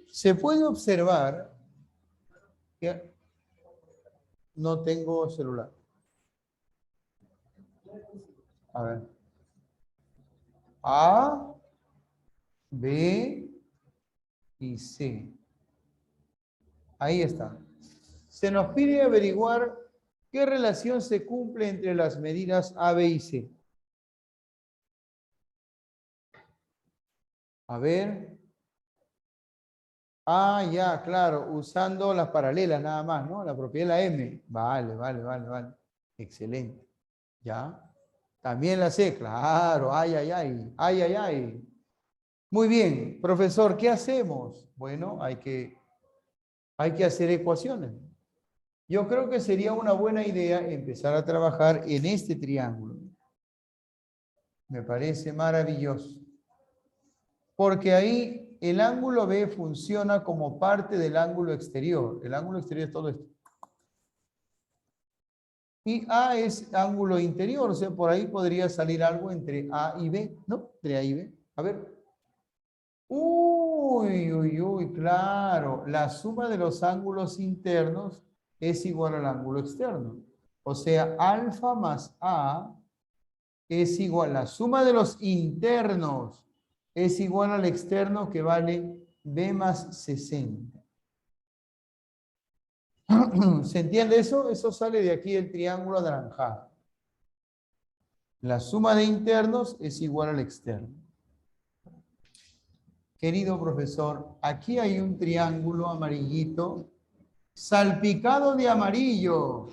Se puede observar que no tengo celular. A ver. A, B y C. Ahí está. Se nos pide averiguar qué relación se cumple entre las medidas A, B y C. A ver. Ya, claro, usando las paralelas nada más, ¿no? La propiedad de la M. Vale. Excelente. ¿Ya? También la C, claro. Ay. Muy bien, profesor, ¿qué hacemos? Bueno, hay que hacer ecuaciones. Yo creo que sería una buena idea empezar a trabajar en este triángulo. Me parece maravilloso. Porque ahí el ángulo B funciona como parte del ángulo exterior. El ángulo exterior es todo esto. Y A es ángulo interior, o sea, por ahí podría salir algo entre A y B, ¿no? Entre A y B. A ver. Uy, claro. La suma de los ángulos internos es igual al ángulo externo. O sea, alfa más A es igual, la suma de los internos es igual al externo que vale B más 60. ¿Se entiende eso? Eso sale de aquí el triángulo anaranjado. La suma de internos es igual al externo. Querido profesor, aquí hay un triángulo amarillito salpicado de amarillo.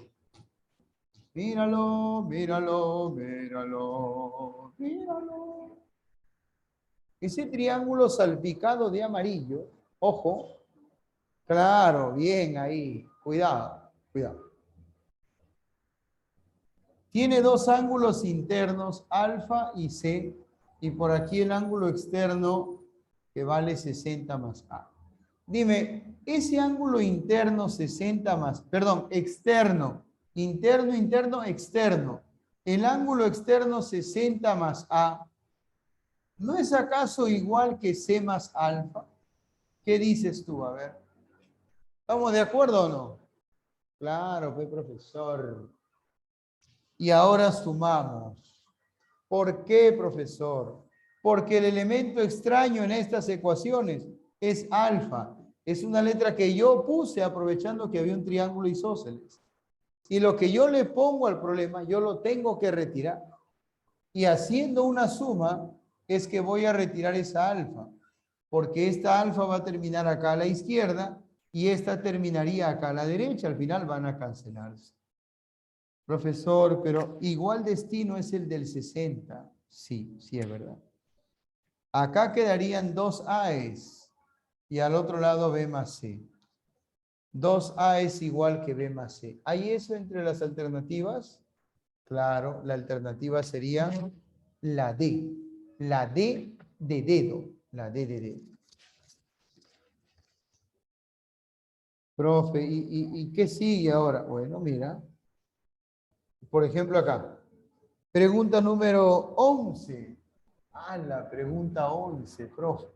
Míralo. Ese triángulo salpicado de amarillo, ojo, claro, bien ahí, cuidado. Tiene dos ángulos internos, alfa y C, y por aquí el ángulo externo que vale 60 más A. Dime, ese ángulo interno 60 más, perdón, externo, interno, externo, el ángulo externo 60 más A, ¿no es acaso igual que C más alfa? ¿Qué dices tú? A ver. ¿Estamos de acuerdo o no? Claro, pues, profesor. Y ahora sumamos. ¿Por qué, profesor? Porque el elemento extraño en estas ecuaciones es alfa. Es una letra que yo puse aprovechando que había un triángulo isósceles. Y lo que yo le pongo al problema, yo lo tengo que retirar. Y haciendo una suma, es que voy a retirar esa alfa. Porque esta alfa va a terminar acá a la izquierda y esta terminaría acá a la derecha. Al final van a cancelarse. Profesor, pero igual destino es el del 60. Sí, es verdad. Acá quedarían dos A's y al otro lado B más C. 2A es igual que B más C. ¿Hay eso entre las alternativas? Claro, la alternativa sería la D. La D de dedo. La D de dedo. Profe, ¿y qué sigue ahora? Bueno, mira. Por ejemplo acá. Pregunta número 11. La pregunta 11, profe.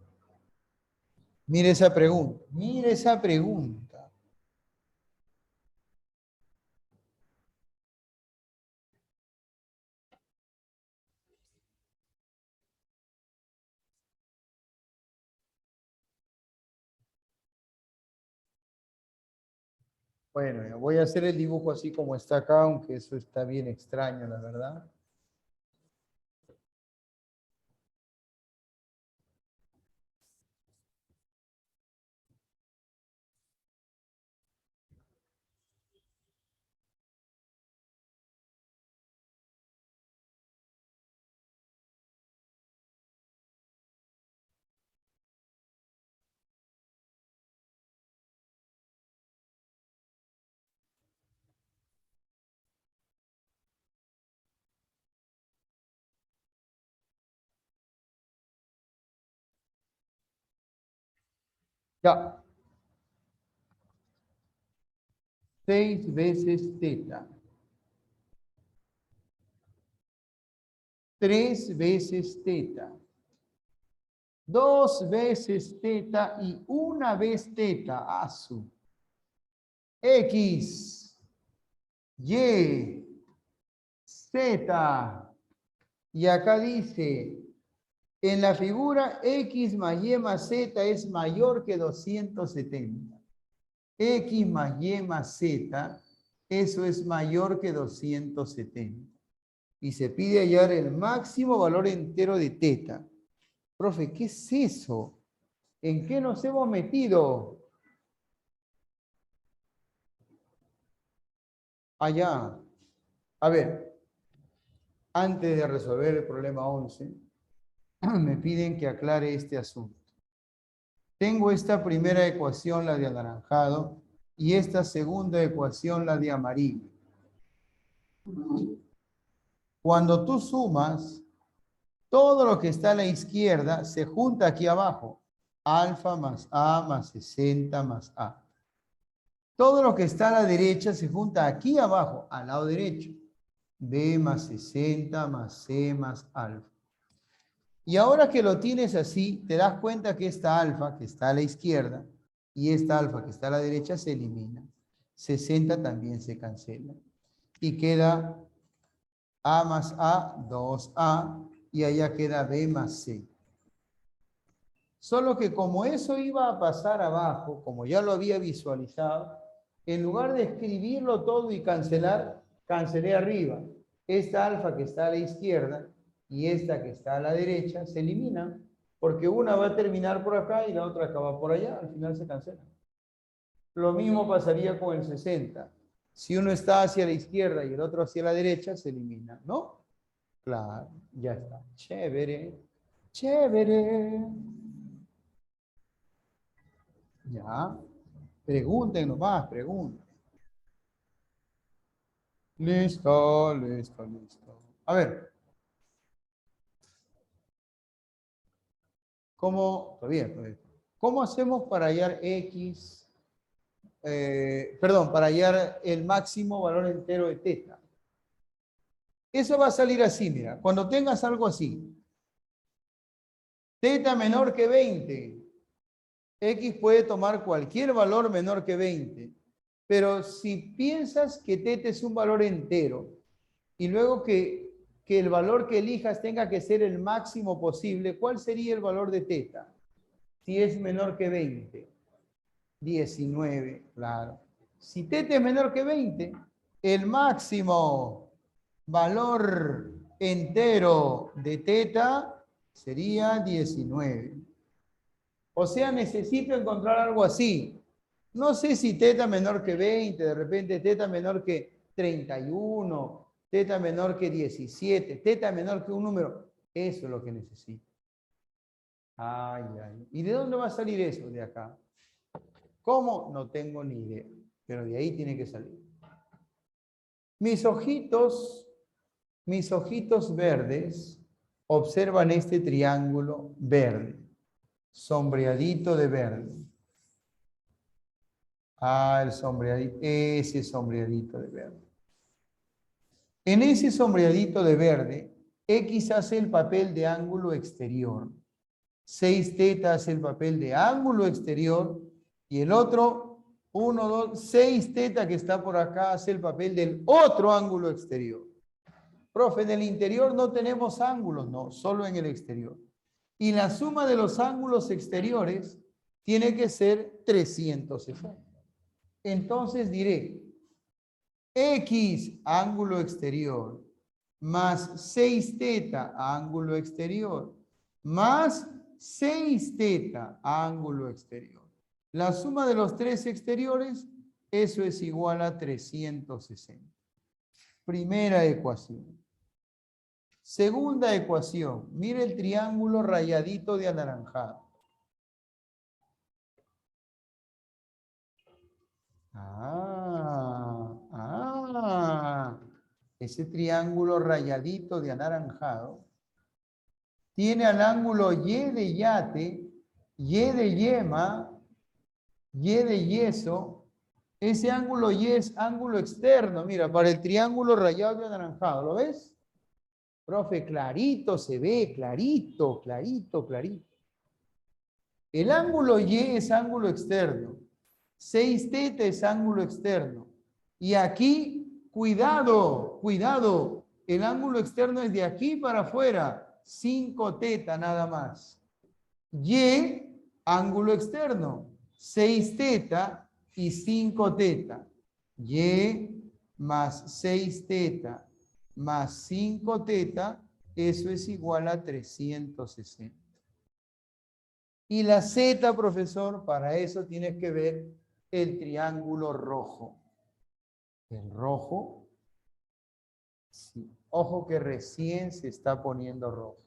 Mire esa pregunta. Mire esa pregunta. Bueno, ya voy a hacer el dibujo así como está acá, aunque eso está bien extraño, la verdad. Ya. 6 veces teta. 3 veces teta. 2 veces teta y 1 vez teta. Asu. X, Y, Z. Y acá dice, en la figura X más Y más Z es mayor que 270. X más Y más Z, eso es mayor que 270. Y se pide hallar el máximo valor entero de teta. Profe, ¿qué es eso? ¿En qué nos hemos metido? Allá. A ver, antes de resolver el problema 11, me piden que aclare este asunto. Tengo esta primera ecuación, la de anaranjado, y esta segunda ecuación, la de amarillo. Cuando tú sumas, todo lo que está a la izquierda se junta aquí abajo. Alfa más A más 60 más A. Todo lo que está a la derecha se junta aquí abajo, al lado derecho. B más 60 más C más alfa. Y ahora que lo tienes así, te das cuenta que esta alfa, que está a la izquierda, y esta alfa, que está a la derecha, se elimina. 60 también se cancela. Y queda A más A, 2A, y allá queda B más C. Solo que como eso iba a pasar abajo, como ya lo había visualizado, en lugar de escribirlo todo y cancelar, cancelé arriba. Esta alfa que está a la izquierda y esta que está a la derecha se eliminan, porque una va a terminar por acá y la otra acaba por allá, al final se cancela. Lo mismo pasaría con el 60. Si uno está hacia la izquierda y el otro hacia la derecha, se elimina, ¿no? Claro, ya está. Chévere, chévere. Ya. Pregunten nomás, pregunten. Listo, listo, listo. A ver, ¿cómo? Todavía, todavía. ¿Cómo hacemos para hallar X? Perdón, para hallar el máximo valor entero de teta. Eso va a salir así, mira. Cuando tengas algo así, teta menor que 20, X puede tomar cualquier valor menor que 20. Pero si piensas que teta es un valor entero y luego que el valor que elijas tenga que ser el máximo posible, ¿cuál sería el valor de teta? Si es menor que 20. 19, claro. Si teta es menor que 20, el máximo valor entero de teta sería 19. O sea, necesito encontrar algo así. No sé si teta menor que 20, de repente teta menor que 31, teta menor que 17, teta menor que un número. Eso es lo que necesito. Ay, ay. ¿Y de dónde va a salir eso? De acá. ¿Cómo? No tengo ni idea. Pero de ahí tiene que salir. Mis ojitos verdes observan este triángulo verde, sombreadito de verde. Ah, el sombreadito, ese sombreadito de verde. En ese sombreadito de verde, X hace el papel de ángulo exterior. 6 teta hace el papel de ángulo exterior y el otro, 1, 2, 6 teta que está por acá hace el papel del otro ángulo exterior. Profe, en el interior no tenemos ángulos, no, solo en el exterior. Y la suma de los ángulos exteriores tiene que ser 360. Entonces diré, X ángulo exterior más 6 teta ángulo exterior más 6 teta ángulo exterior. La suma de los tres exteriores, eso es igual a 360. Primera ecuación. Segunda ecuación. Mire el triángulo rayadito de anaranjado. Ese triángulo rayadito de anaranjado tiene al ángulo Y de yate, Y de yema, Y de yeso. Ese ángulo Y es ángulo externo. Mira, para el triángulo rayado de anaranjado, ¿lo ves? Profe, clarito se ve, clarito, clarito, clarito. El ángulo Y es ángulo externo. 6 teta es ángulo externo. Y aquí, cuidado, cuidado. El ángulo externo es de aquí para afuera. 5 teta nada más. Y, ángulo externo. 6 teta y 5 teta. Y más 6 teta más 5 teta, eso es igual a 360. Y la z, profesor, para eso tienes que ver el triángulo rojo. El rojo, sí. Ojo que recién se está poniendo rojo.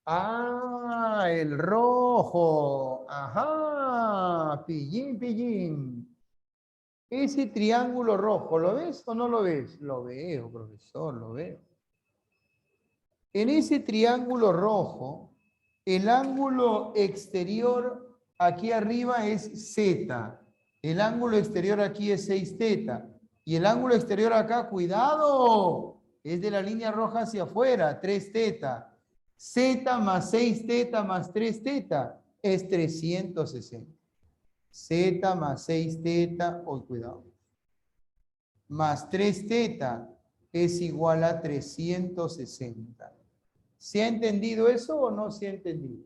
Ah, el rojo. Ajá, pillín, pillín. Ese triángulo rojo, ¿lo ves o no lo ves? Lo veo, profesor, lo veo. En ese triángulo rojo, el ángulo exterior aquí arriba es Z. El ángulo exterior aquí es 6 teta. Y el ángulo exterior acá, cuidado, es de la línea roja hacia afuera, 3 teta. Z más 6 teta más 3 teta es 360. Z más 6 teta, oh, cuidado, más 3 teta es igual a 360. ¿Se ha entendido eso o no se ha entendido?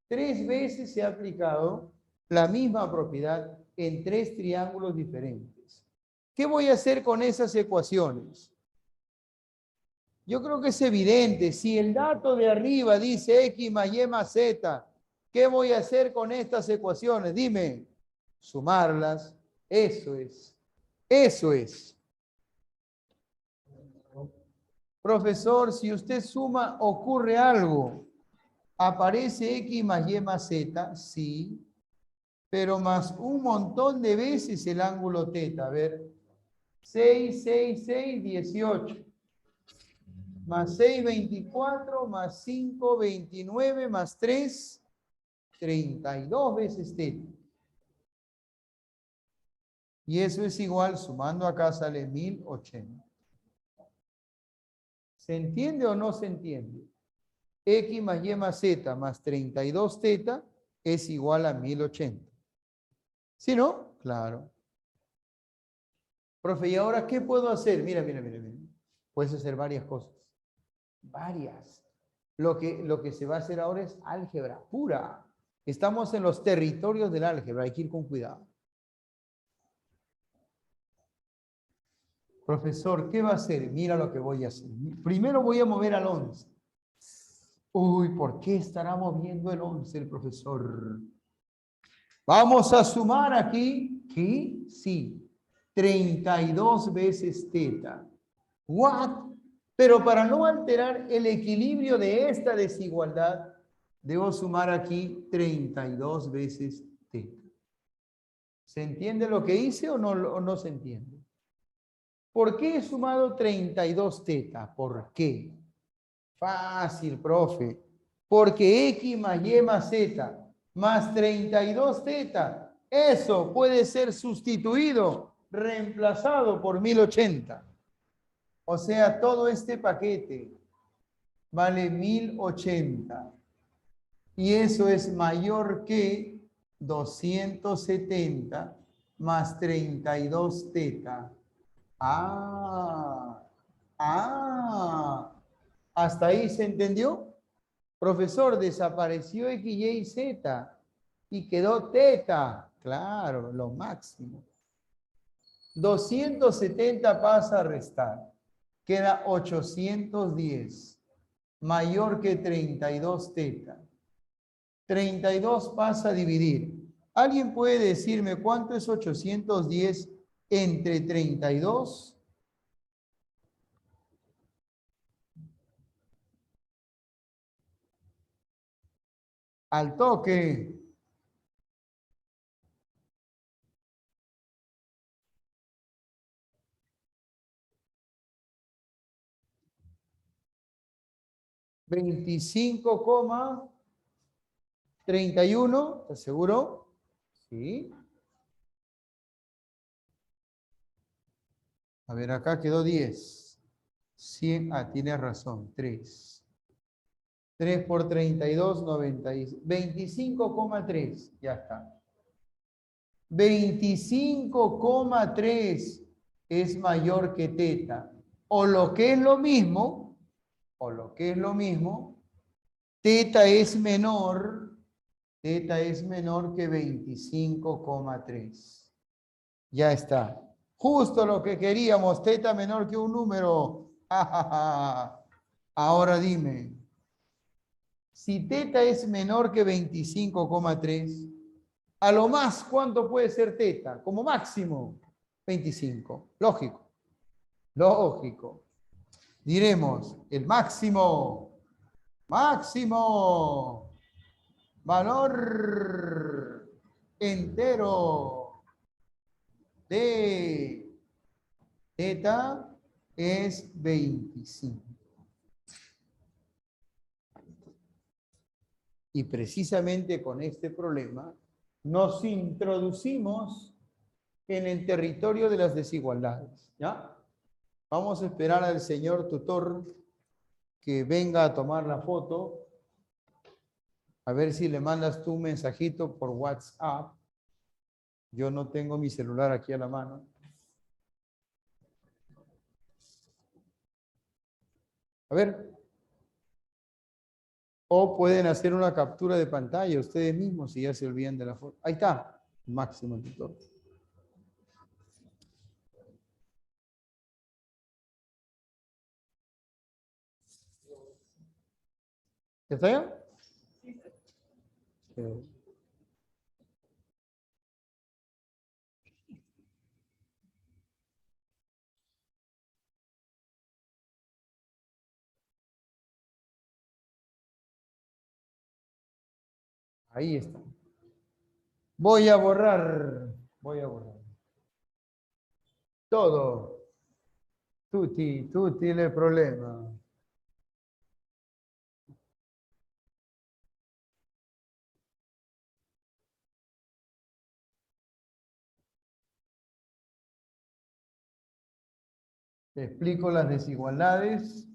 3 veces se ha aplicado la misma propiedad en 3 triángulos diferentes. ¿Qué voy a hacer con esas ecuaciones? Yo creo que es evidente. Si el dato de arriba dice X más Y más Z, ¿qué voy a hacer con estas ecuaciones? Dime. Sumarlas. Eso es. Eso es. Profesor, si usted suma, ocurre algo. ¿Aparece X más Y más Z? Sí. Pero más un montón de veces el ángulo teta. A ver. 6, 6, 6, 18. Más 6, 24. Más 5, 29. Más 3, 32 veces teta. Y eso es igual, sumando acá sale 1080. ¿Se entiende o no se entiende? X más Y más Z más 32 teta es igual a 1080. ¿Sí, no? Claro. Profe, ¿y ahora qué puedo hacer? Mira, mira, mira, mira. Puedes hacer varias cosas. Varias. Lo que se va a hacer ahora es álgebra pura. Estamos en los territorios del álgebra, hay que ir con cuidado. Profesor, ¿qué va a hacer? Mira lo que voy a hacer. Primero voy a mover al 11. Uy, ¿por qué estará moviendo el 11 el profesor? Vamos a sumar aquí. ¿Qué? Sí. 32 veces teta. ¿What? Pero para no alterar el equilibrio de esta desigualdad, debo sumar aquí 32 veces teta. ¿Se entiende lo que hice o no se entiende? ¿Por qué he sumado 32 teta? ¿Por qué? Fácil, profe. Porque X más Y más Z más 32 teta Eso puede ser sustituido, reemplazado por 1080. O sea, todo este paquete vale 1080. Y eso es mayor que 270 más 32 teta. Ah, ¿hasta ahí se entendió? Profesor, desapareció X, Y, Z y quedó teta. Claro, lo máximo. 270 pasa a restar. Queda 810. Mayor que 32 teta. 32 pasa a dividir. ¿Alguien puede decirme cuánto es 810 entre 32? Al toque. 25,31. ¿Estás seguro? Sí. A ver, acá quedó 10. 100. Tienes razón. 3. 3 por 32, 96. 25,3. Ya está. 25,3 es mayor que teta. O lo que es lo mismo, teta es menor que 25,3. Ya está. Justo lo que queríamos, teta menor que un número. Ahora dime, si teta es menor que 25,3, a lo más, ¿cuánto puede ser teta? Como máximo, 25. Lógico, lógico. Diremos, el máximo valor entero de teta es 25. Y precisamente con este problema nos introducimos en el territorio de las desigualdades. ¿Ya? Vamos a esperar al señor tutor que venga a tomar la foto. A ver si le mandas tú un mensajito por WhatsApp. Yo no tengo mi celular aquí a la mano. A ver. O pueden hacer una captura de pantalla ustedes mismos si ya se olvidan de la foto. Ahí está. Máximo tutor. ¿Ya está ya? Ahí está. Voy a borrar. Todo. Tutti el problema. Te explico las desigualdades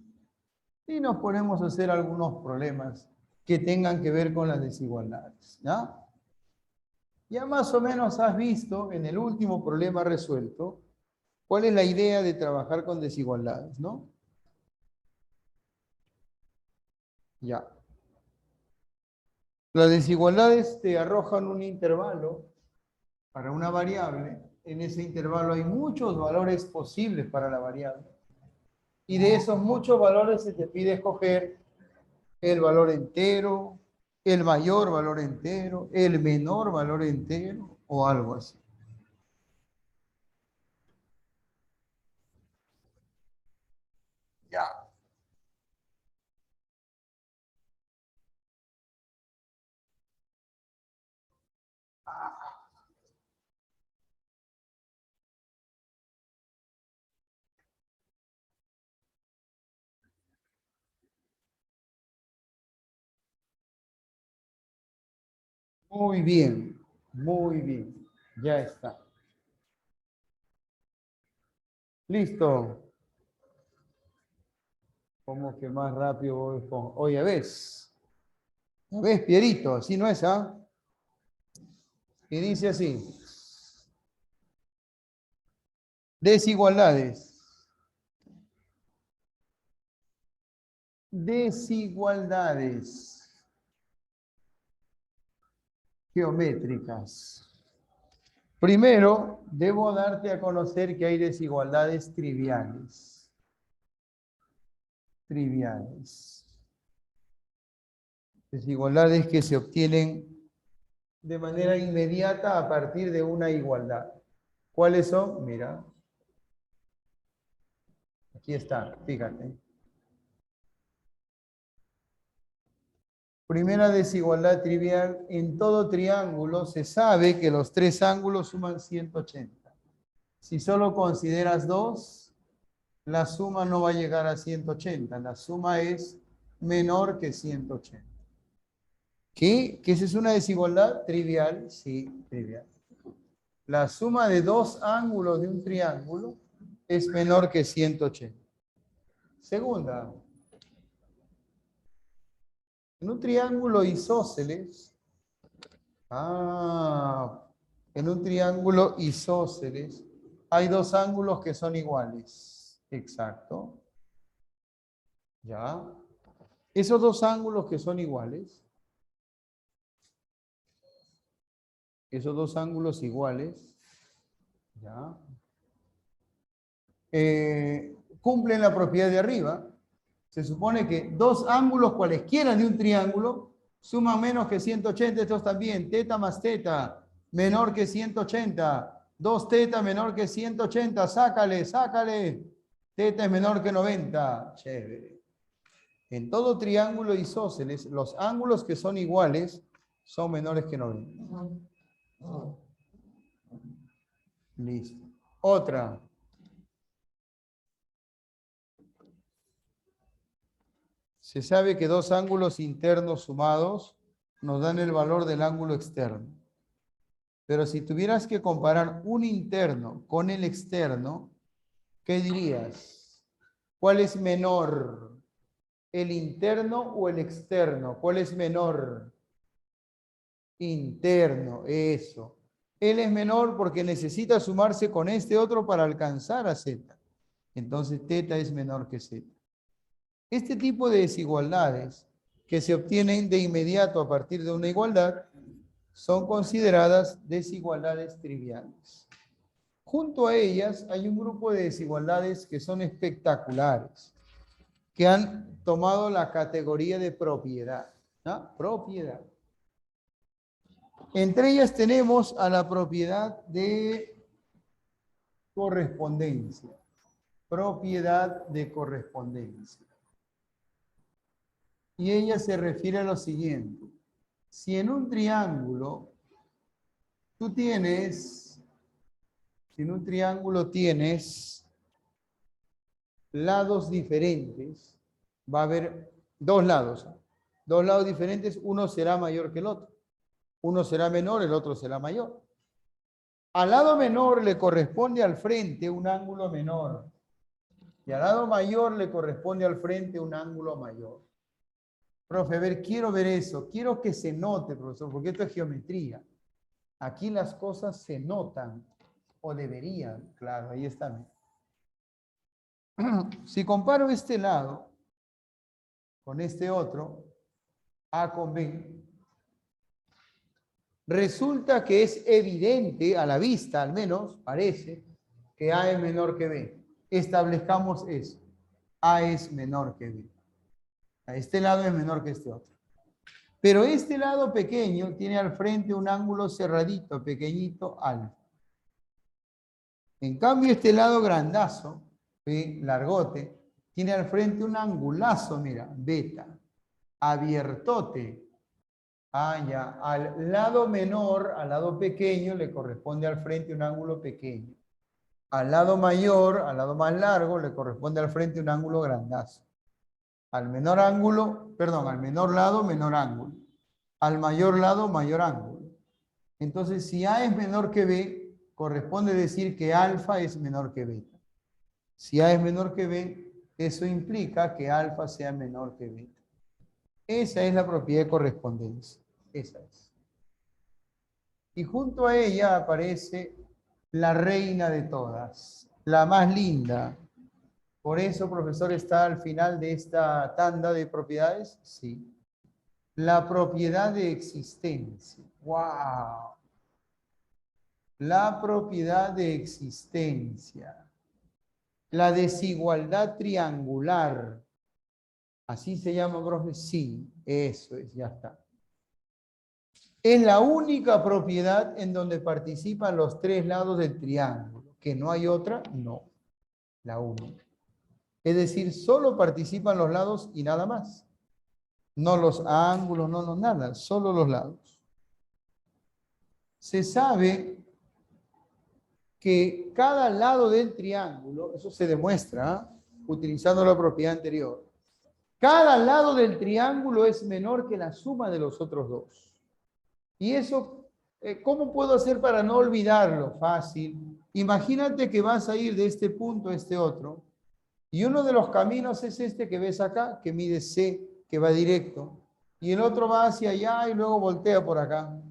y nos ponemos a hacer algunos problemas que tengan que ver con las desigualdades. ¿Ya? Ya más o menos has visto en el último problema resuelto cuál es la idea de trabajar con desigualdades, ¿no? Ya. Las desigualdades te arrojan un intervalo para una variable. En ese intervalo hay muchos valores posibles para la variable. Y de esos muchos valores se te pide escoger el valor entero, el mayor valor entero, el menor valor entero o algo así. Ya. Muy bien, muy bien. Ya está. Listo. ¿Cómo que más rápido voy con? Oye, ¿ves? ¿Ves, Pierito? Así no es, ¿ah? Y dice así. Desigualdades. Desigualdades geométricas. Primero, debo darte a conocer que hay desigualdades triviales. Triviales. Desigualdades que se obtienen de manera inmediata a partir de una igualdad. ¿Cuáles son? Mira. Aquí está, fíjate. Primera desigualdad trivial, en todo triángulo se sabe que los tres ángulos suman 180. Si solo consideras dos, la suma no va a llegar a 180. La suma es menor que 180. ¿Qué? ¿Que esa es una desigualdad trivial? Sí, trivial. La suma de dos ángulos de un triángulo es menor que 180. Segunda, en un triángulo isósceles, en un triángulo isósceles hay dos ángulos que son iguales. Exacto. ¿Ya? Esos dos ángulos que son iguales, esos dos ángulos iguales, ¿ya? Cumplen la propiedad de arriba. Se supone que dos ángulos cualesquiera de un triángulo suman menos que 180, estos también, teta más teta, menor que 180, 2 teta menor que 180, sácale, sácale, teta es menor que 90, chévere. En todo triángulo isósceles, los ángulos que son iguales son menores que 90. Listo. Otra. Se sabe que dos ángulos internos sumados nos dan el valor del ángulo externo. Pero si tuvieras que comparar un interno con el externo, ¿qué dirías? ¿Cuál es menor? ¿El interno o el externo? ¿Cuál es menor? Interno, eso. Él es menor porque necesita sumarse con este otro para alcanzar a Z. Entonces, teta es menor que Z. Este tipo de desigualdades que se obtienen de inmediato a partir de una igualdad son consideradas desigualdades triviales. Junto a ellas hay un grupo de desigualdades que son espectaculares, que han tomado la categoría de propiedad. ¿No? Propiedad. Entre ellas tenemos a la propiedad de correspondencia. Propiedad de correspondencia. Y ella se refiere a lo siguiente. Si en un triángulo tú tienes, si en un triángulo tienes lados diferentes, va a haber dos lados diferentes, uno será mayor que el otro. Uno será menor, el otro será mayor. Al lado menor le corresponde al frente un ángulo menor. Y al lado mayor le corresponde al frente un ángulo mayor. Profe, a ver, quiero ver eso. Quiero que se note, profesor, porque esto es geometría. Aquí las cosas se notan, o deberían. Claro, ahí está. Si comparo este lado con este otro, A con B, resulta que es evidente, a la vista al menos, parece, que A es menor que B. Establezcamos eso. A es menor que B. Este lado es menor que este otro. Pero este lado pequeño tiene al frente un ángulo cerradito, pequeñito, alfa. En cambio, este lado grandazo, ¿sí? Largote, tiene al frente un angulazo, mira, beta, abiertote. Ya, al lado menor, al lado pequeño, le corresponde al frente un ángulo pequeño. Al lado mayor, al lado más largo, le corresponde al frente un ángulo grandazo. Al menor ángulo, perdón, al menor lado, menor ángulo. Al mayor lado, mayor ángulo. Entonces, si A es menor que B, corresponde decir que alfa es menor que beta. Si A es menor que B, eso implica que alfa sea menor que beta. Esa es la propiedad de correspondencia. Esa es. Y junto a ella aparece la reina de todas, la más linda. Por eso, profesor, está al final de esta tanda de propiedades. Sí. La propiedad de existencia. ¡Wow! La propiedad de existencia. La desigualdad triangular. ¿Así se llama, profe? Sí, eso es, ya está. Es la única propiedad en donde participan los tres lados del triángulo. ¿Que no hay otra? No, la única. Es decir, solo participan los lados y nada más. No los ángulos, no, nada, solo los lados. Se sabe que cada lado del triángulo, eso se demuestra utilizando la propiedad anterior, cada lado del triángulo es menor que la suma de los otros dos. Y eso, ¿cómo puedo hacer para no olvidarlo? Fácil. Imagínate que vas a ir de este punto a este otro, y uno de los caminos es este que ves acá, que mide C, que va directo, y el otro va hacia allá y luego voltea por acá.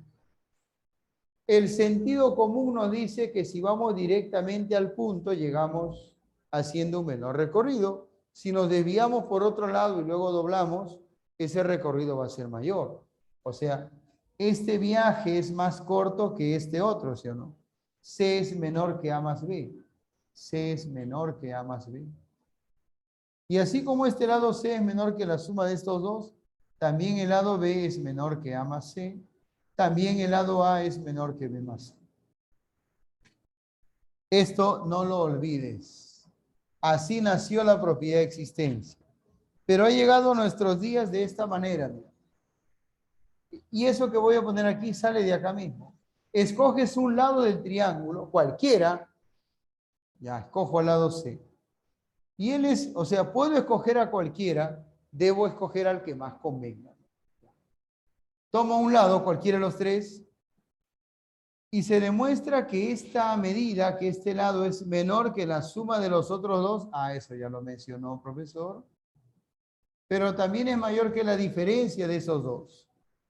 El sentido común nos dice que si vamos directamente al punto, llegamos haciendo un menor recorrido. Si nos desviamos por otro lado y luego doblamos, ese recorrido va a ser mayor. O sea, este viaje es más corto que este otro, ¿sí o no? C es menor que A más B. C es menor que A más B. Y así como este lado C es menor que la suma de estos dos, también el lado B es menor que A más C. También el lado A es menor que B más C. Esto no lo olvides. Así nació la propiedad de existencia. Pero ha llegado a nuestros días de esta manera. Y eso que voy a poner aquí sale de acá mismo. Escoges un lado del triángulo, cualquiera. Ya, escojo al lado C. Y él es, o sea, puedo escoger a cualquiera, debo escoger al que más convenga. Tomo un lado, cualquiera de los tres, y se demuestra que esta medida, que este lado es menor que la suma de los otros dos. Ah, eso ya lo mencionó, profesor. Pero también es mayor que la diferencia de esos dos.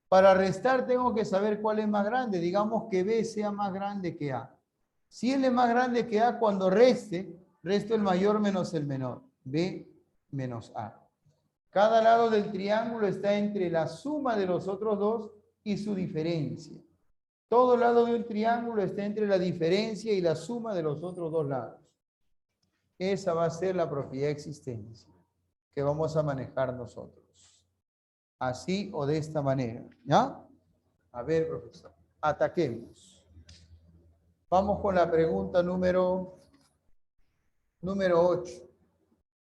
Para restar tengo que saber cuál es más grande. Digamos que B sea más grande que A. Si él es más grande que A, cuando resto el mayor menos el menor. B menos A. Cada lado del triángulo está entre la suma de los otros dos y su diferencia. Todo lado de un triángulo está entre la diferencia y la suma de los otros dos lados. Esa va a ser la propiedad de existencia que vamos a manejar nosotros. Así o de esta manera. ¿Ya? A ver, profesor. Ataquemos. Vamos con la pregunta número 8.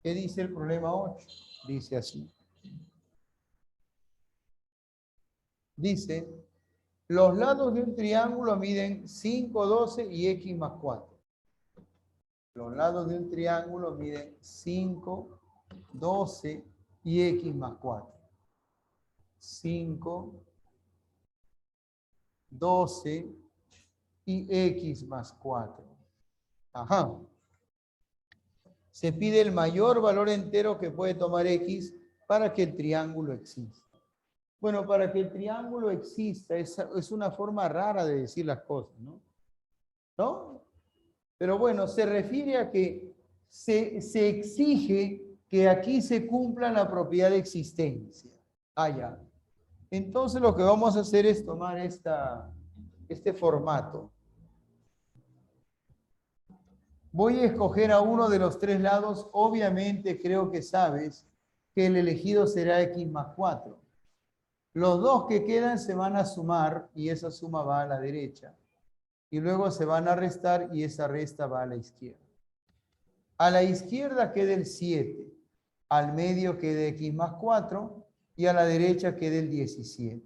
¿Qué dice el problema 8? Dice así. Dice, los lados de un triángulo miden 5, 12 y x más 4. Los lados de un triángulo miden 5, 12 y x más 4. 5, 12 y x más 4. Ajá. Se pide el mayor valor entero que puede tomar x para que el triángulo exista. Bueno, para que el triángulo exista es una forma rara de decir las cosas, ¿no? ¿No? Pero bueno, se refiere a que se exige que aquí se cumpla la propiedad de existencia. Ah, ya. Entonces lo que vamos a hacer es tomar este formato. Voy a escoger a uno de los tres lados. Obviamente creo que sabes que el elegido será x más 4. Los dos que quedan se van a sumar y esa suma va a la derecha. Y luego se van a restar y esa resta va a la izquierda. A la izquierda queda el 7, al medio queda x más 4 y a la derecha queda el 17.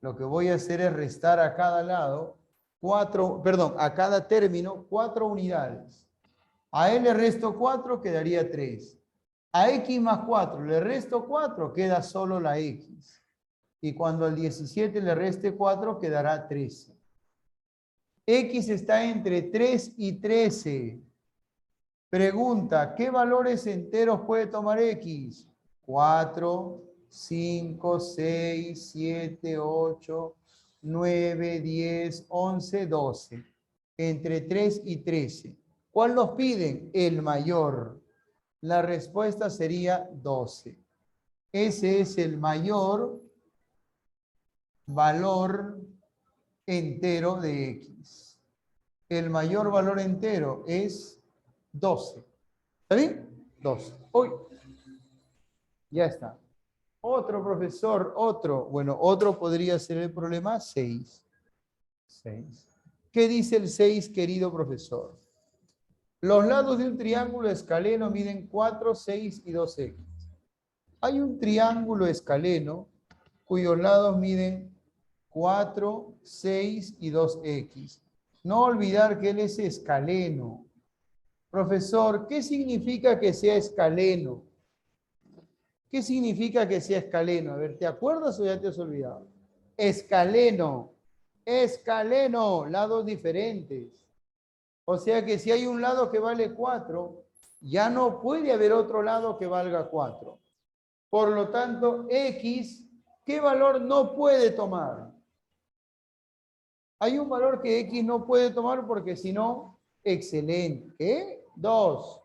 Lo que voy a hacer es restar a cada lado a cada término 4 unidades. A él le resto 4, quedaría 3. A x más 4 le resto 4, queda solo la x. Y cuando al 17 le reste 4, quedará 13. X está entre 3 y 13. Pregunta, ¿qué valores enteros puede tomar X? 4, 5, 6, 7, 8, 9, 10, 11, 12. Entre 3 y 13. ¿Cuál nos piden? El mayor. La respuesta sería 12. Ese es el mayor valor entero de X. El mayor valor entero es 12. ¿Está bien? 12. Hoy ya está. Otro profesor, otro. Bueno, otro podría ser el problema 6. 6. ¿Qué dice el 6, querido profesor? Los lados de un triángulo escaleno miden 4, 6 y 2x. Hay un triángulo escaleno cuyos lados miden 4, 6 y 2x. No olvidar que él es escaleno. Profesor, ¿qué significa que sea escaleno? ¿Qué significa que sea escaleno? A ver, ¿te acuerdas o ya te has olvidado? Escaleno. Escaleno, lados diferentes. O sea que si hay un lado que vale 4, ya no puede haber otro lado que valga 4. Por lo tanto, X, ¿qué valor no puede tomar? Hay un valor que X no puede tomar porque si no, excelente. ¿Qué? 2.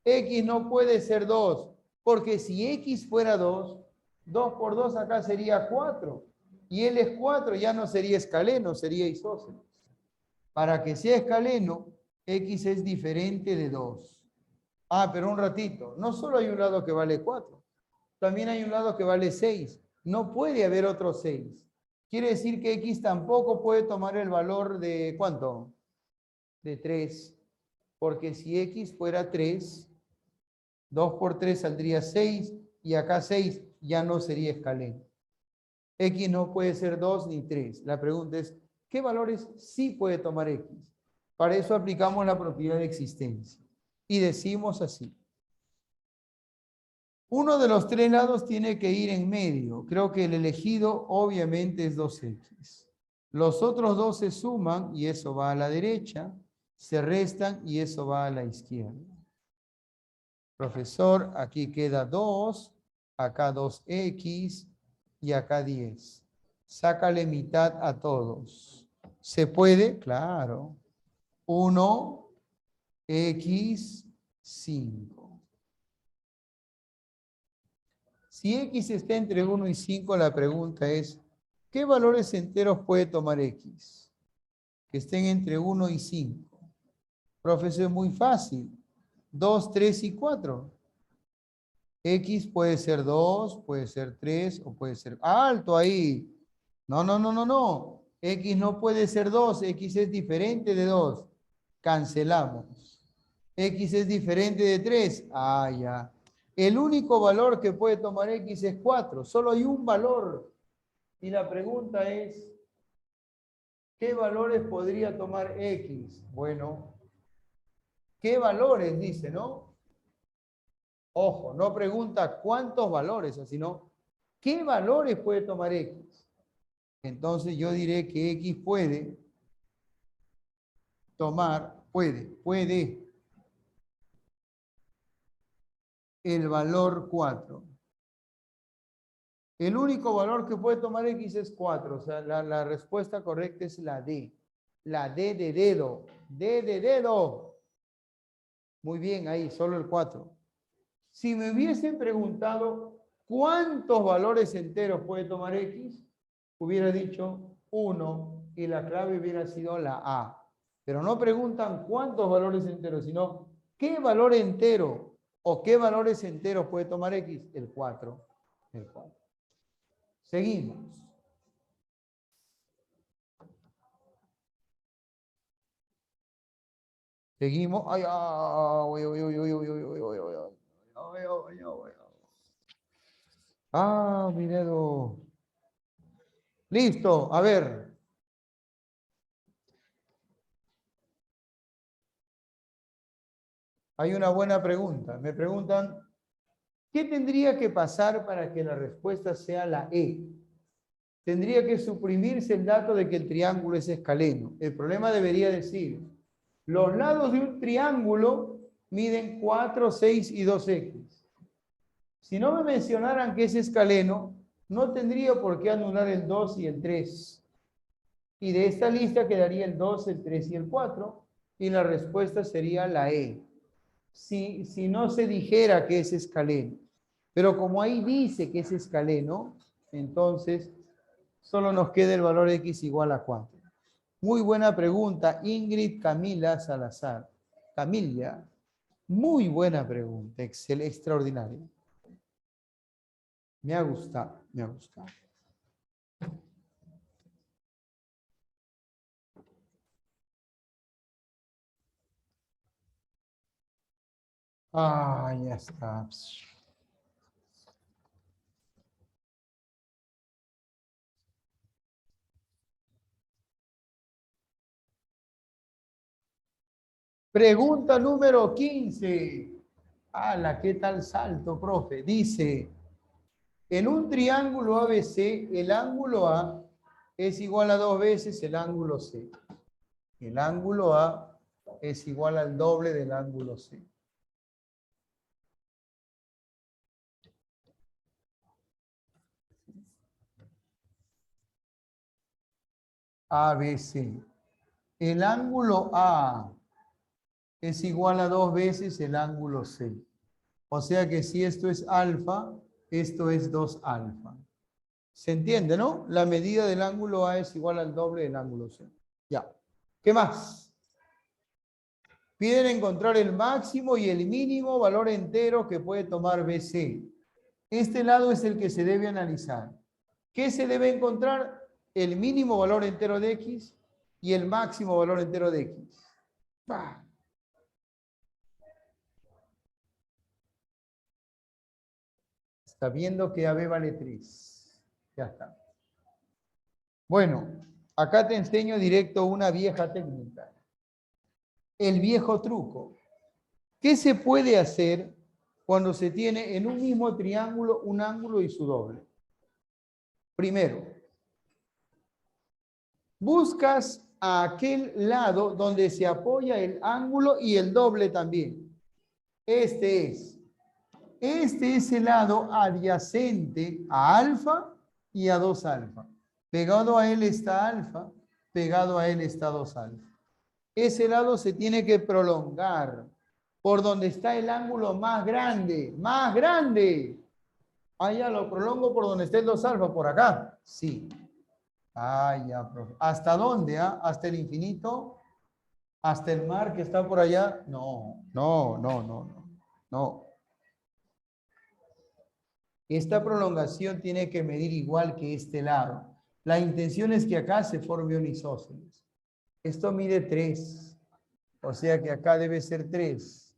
X no puede ser 2, porque si X fuera 2, 2 por 2 acá sería 4. Y él es 4, ya no sería escaleno, sería isósceles. Para que sea escaleno, X es diferente de 2. Ah, pero un ratito. No solo hay un lado que vale 4, también hay un lado que vale 6. No puede haber otro 6. Quiere decir que X tampoco puede tomar el valor de ¿cuánto? De 3. Porque si X fuera 3, 2 por 3 saldría 6 y acá 6 ya no sería escaleno. X no puede ser 2 ni 3. La pregunta es, ¿qué valores sí puede tomar X? Para eso aplicamos la propiedad de existencia. Y decimos así. Uno de los tres lados tiene que ir en medio. Creo que el elegido obviamente es 2x. Los otros dos se suman y eso va a la derecha, se restan y eso va a la izquierda. Profesor, aquí queda 2, acá 2x y acá 10. Sácale mitad a todos. ¿Se puede? Claro. 1x 5. Si X está entre 1 y 5, la pregunta es, ¿qué valores enteros puede tomar X? Que estén entre 1 y 5. Profesor, es muy fácil. 2, 3 y 4. X puede ser 2, puede ser 3 o puede ser... ¡Alto ahí! No, no, no, no, no. X no puede ser 2. X es diferente de 2. Cancelamos. X es diferente de 3. Ah, ya. El único valor que puede tomar X es 4. Solo hay un valor. Y la pregunta es, ¿qué valores podría tomar X? Bueno, ¿qué valores? Dice, ¿no? Ojo, no pregunta cuántos valores, sino ¿qué valores puede tomar X? Entonces yo diré que X puede tomar, puede el valor 4. El único valor que puede tomar X es 4. O sea, la respuesta correcta es la D. La D de dedo. D de dedo. Muy bien, ahí, solo el 4. Si me hubiesen preguntado cuántos valores enteros puede tomar X, hubiera dicho 1 y la clave hubiera sido la A. Pero no preguntan cuántos valores enteros, sino qué valor entero o qué valores enteros puede tomar X. El 4. El 4. Seguimos. Seguimos. Ay, ay, ay, ay, ay, ay, ay, ay, ay, ay. Ah, mi dedo. Listo, a ver. Hay una buena pregunta. Me preguntan, ¿qué tendría que pasar para que la respuesta sea la E? tendría que suprimirse el dato de que el triángulo es escaleno. El problema debería decir, los lados de un triángulo miden 4, 6 y 2x. Si no me mencionaran que es escaleno, no tendría por qué anular el 2 y el 3. Y de esta lista quedaría el 2, el 3 y el 4. Y la respuesta sería la E. Si no se dijera que es escaleno. Pero como ahí dice que es escaleno, entonces solo nos queda el valor x igual a 4. Muy buena pregunta, Ingrid Camila Salazar. Camila, muy buena pregunta, excelente, extraordinaria. Me ha gustado, me ha gustado. Ah, ya está. Pregunta número 15. ¡Hala, qué tal salto, profe! Dice, en un triángulo ABC, el ángulo A es igual a 2 veces el ángulo C. El ángulo A es igual al doble del ángulo C. ABC. El ángulo A es igual a 2 veces el ángulo C. O sea que si esto es alfa, esto es 2 alfa. ¿Se entiende, no? La medida del ángulo A es igual al doble del ángulo C. Ya. ¿Qué más? Piden encontrar el máximo y el mínimo valor entero que puede tomar BC. Este lado es el que se debe analizar. ¿Qué se debe encontrar? El mínimo valor entero de X y el máximo valor entero de X. ¡Pah! Está viendo que AB vale 3. Ya está. Bueno, acá te enseño directo una vieja técnica. El viejo truco. ¿Qué se puede hacer cuando se tiene en un mismo triángulo un ángulo y su doble? Primero, buscas a aquel lado donde se apoya el ángulo y el doble también. Este es el lado adyacente a alfa y a 2 alfa. Pegado a él está alfa, pegado a él está 2 alfa. Ese lado se tiene que prolongar por donde está el ángulo más grande, más grande. Ah, ya lo prolongo por donde está el 2 alfa, por acá. Sí. Ah, ya, profe. ¿Hasta dónde? ¿Hasta el infinito? ¿Hasta el mar que está por allá? No, no, no, no, no. No. Esta prolongación tiene que medir igual que este lado. La intención es que acá se forme un isósceles. Esto mide 3. O sea que acá debe ser 3.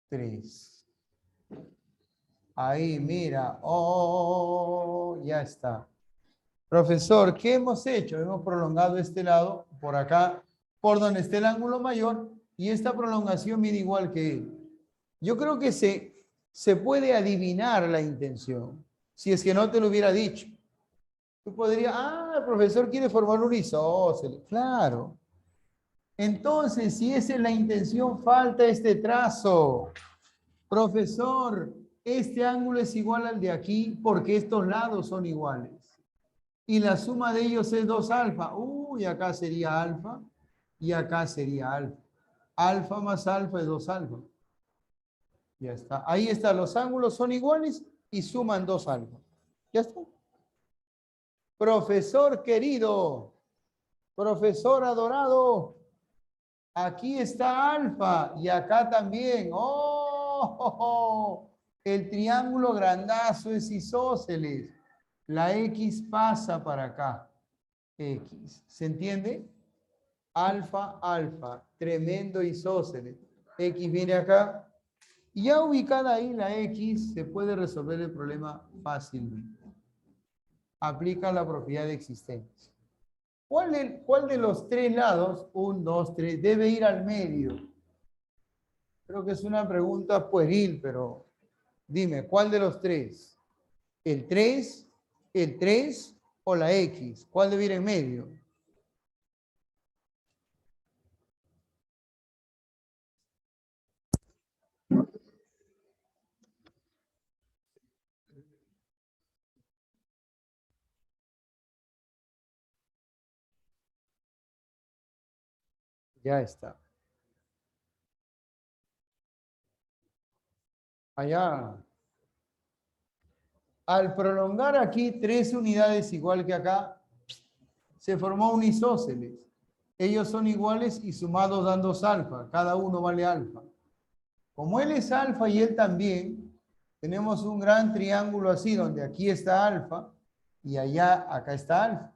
3. Ahí, mira. Oh, ya está. Profesor, ¿qué hemos hecho? Hemos prolongado este lado por acá, por donde está el ángulo mayor, y esta prolongación mide igual que él. Yo creo que se puede adivinar la intención, si es que no te lo hubiera dicho. Tú podrías, el profesor quiere formar un isósceles. Claro. Entonces, si esa es la intención, falta este trazo. Profesor, este ángulo es igual al de aquí porque estos lados son iguales. Y la suma de ellos es 2 alfa. Uy, acá sería alfa y acá sería alfa. Alfa más alfa es 2 alfa. Ya está. Ahí está, los ángulos son iguales y suman 2 alfa. Ya está. Profesor querido, profesor adorado, aquí está alfa y acá también. ¡Oh! El triángulo grandazo es isósceles. La X pasa para acá. X. ¿Se entiende? Alfa, alfa. Tremendo isósceles. X viene acá. Y ya ubicada ahí la X, se puede resolver el problema fácilmente. Aplica la propiedad de existencia. ¿Cuál de los 3 lados, 1, 2, 3, debe ir al medio? Creo que es una pregunta pueril, pero dime, ¿cuál de los 3? ¿El 3, el 3 o la X? ¿Cuál debe ir en medio? Ya está. Allá. Al prolongar aquí 3 unidades igual que acá, se formó un isósceles. Ellos son iguales y sumados dan 2 alfa. Cada uno vale alfa. Como él es alfa y él también, tenemos un gran triángulo así, donde aquí está alfa y allá, acá está alfa.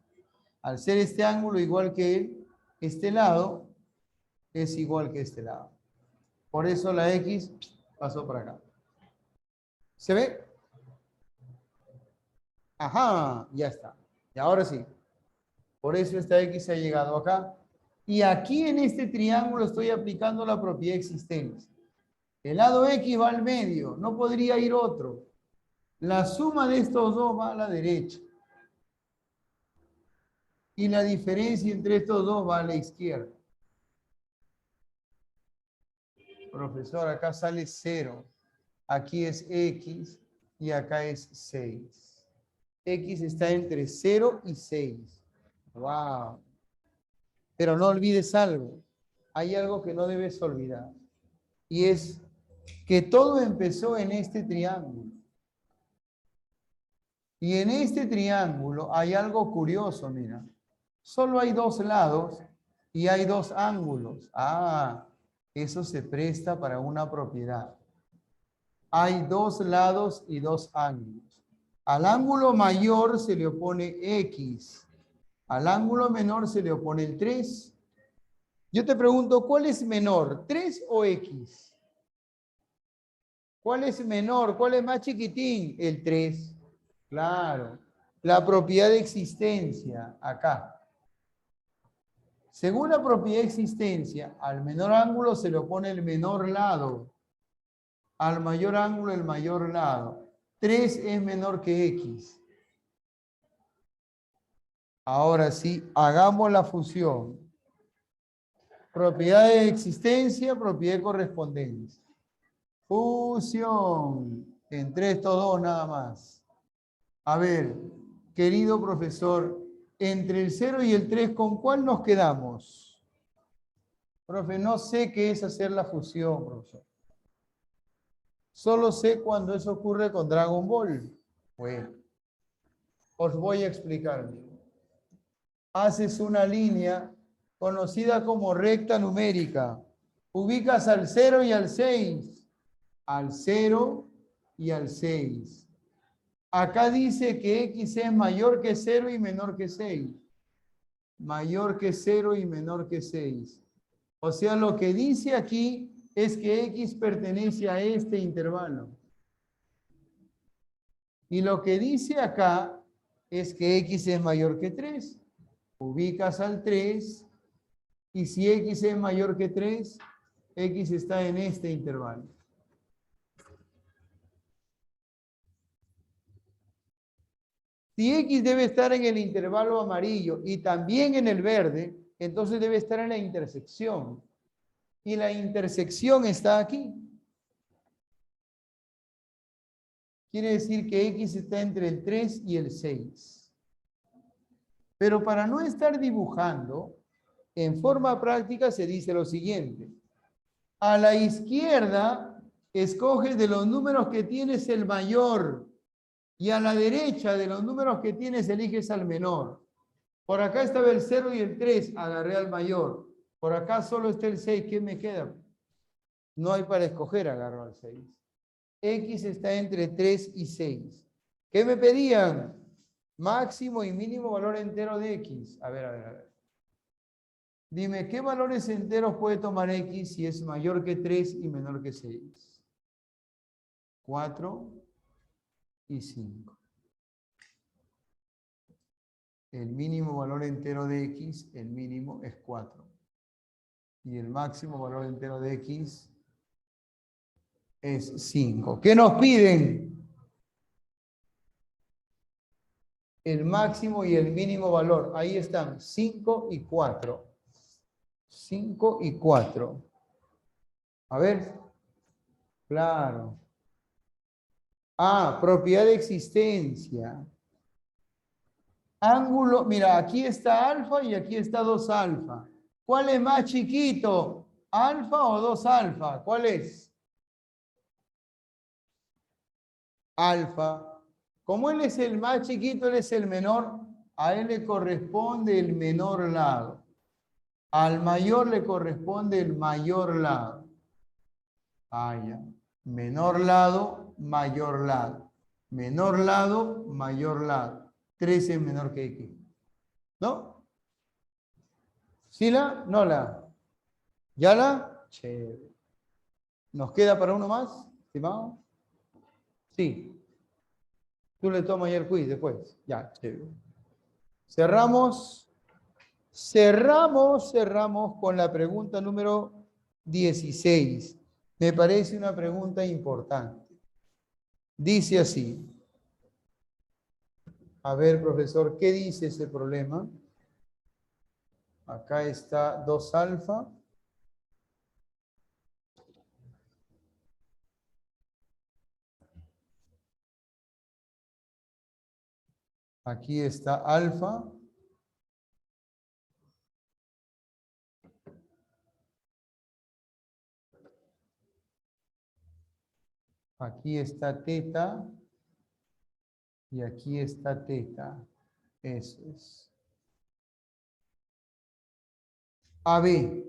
Al ser este ángulo igual que él, este lado es igual que este lado. Por eso la X pasó para acá. ¿Se ve? Ajá, ya está. Y ahora sí. Por eso esta X ha llegado acá. Y aquí en este triángulo estoy aplicando la propiedad de existencia. El lado X va al medio, no podría ir otro. La suma de estos dos va a la derecha. Y la diferencia entre estos dos va a la izquierda. Profesor, acá sale 0. Aquí es X y acá es 6. X está entre 0 y 6. ¡Wow! Pero no olvides algo. Hay algo que no debes olvidar. Y es que todo empezó en este triángulo. Y en este triángulo hay algo curioso, mira. Solo hay 2 lados y hay 2 ángulos. Ah, eso se presta para una propiedad. Hay 2 lados y 2 ángulos. Al ángulo mayor se le opone X. Al ángulo menor se le opone el 3. Yo te pregunto, ¿cuál es menor? ¿3 o X? ¿Cuál es menor? ¿Cuál es más chiquitín? El 3. Claro. La propiedad de existencia, acá. Según la propiedad de existencia, al menor ángulo se le opone el menor lado. Al mayor ángulo, el mayor lado. 3 es menor que X. Ahora sí, hagamos la fusión. Propiedad de existencia, propiedad de correspondencia. Fusión. Entre estos dos nada más. A ver, querido profesor, entre el 0 y el 3, ¿con cuál nos quedamos? Profe, no sé qué es hacer la fusión, profesor. Solo sé cuando eso ocurre con Dragon Ball. Bueno, os voy a explicar. Haces una línea conocida como recta numérica. Ubicas al 0 y al 6. Al 0 y al 6. Acá dice que X es mayor que 0 y menor que 6. Mayor que 0 y menor que 6. O sea, lo que dice aquí es que X pertenece a este intervalo. Y lo que dice acá es que X es mayor que 3. Ubicas al 3 y si X es mayor que 3, X está en este intervalo. Si X debe estar en el intervalo amarillo y también en el verde, entonces debe estar en la intersección. Y la intersección está aquí. Quiere decir que X está entre el 3 y el 6. Pero para no estar dibujando, en forma práctica se dice lo siguiente. A la izquierda, escoges de los números que tienes el mayor. Y a la derecha, de los números que tienes, eliges al menor. Por acá estaba el 0 y el 3, agarré al mayor. Por acá solo está el 6, ¿qué me queda? No hay para escoger, agarro al 6. X está entre 3 y 6. ¿Qué me pedían? Máximo y mínimo valor entero de X. A ver. Dime, ¿qué valores enteros puede tomar X si es mayor que 3 y menor que 6? 4 y 5. El mínimo valor entero de X, el mínimo es 4. Y el máximo valor entero de X es 5. ¿Qué nos piden? el máximo y el mínimo valor. Ahí están, 5 y 4. 5 y 4. A ver. Claro. Ah, propiedad de existencia. Ángulo, mira, aquí está alfa y aquí está 2 alfa. ¿Cuál es más chiquito? ¿Alfa o 2 alfa? ¿Cuál es? Alfa. Como él es el más chiquito, él es el menor, a él le corresponde el menor lado. Al mayor le corresponde el mayor lado. Ah, ya. Menor lado, mayor lado. Menor lado, mayor lado. 13 es menor que X. ¿No? ¿Sí la? No la. ¿Ya la? Chévere. ¿Nos queda para uno más, estimado? Sí. Tú le tomas ya el quiz después. Ya, chévere. Cerramos. Cerramos con la pregunta número 16. Me parece una pregunta importante. Dice así. A ver, profesor, ¿qué dice ese problema? Acá está 2 alfa. Aquí está alfa. Aquí está teta. Y aquí está teta. Eso es. AB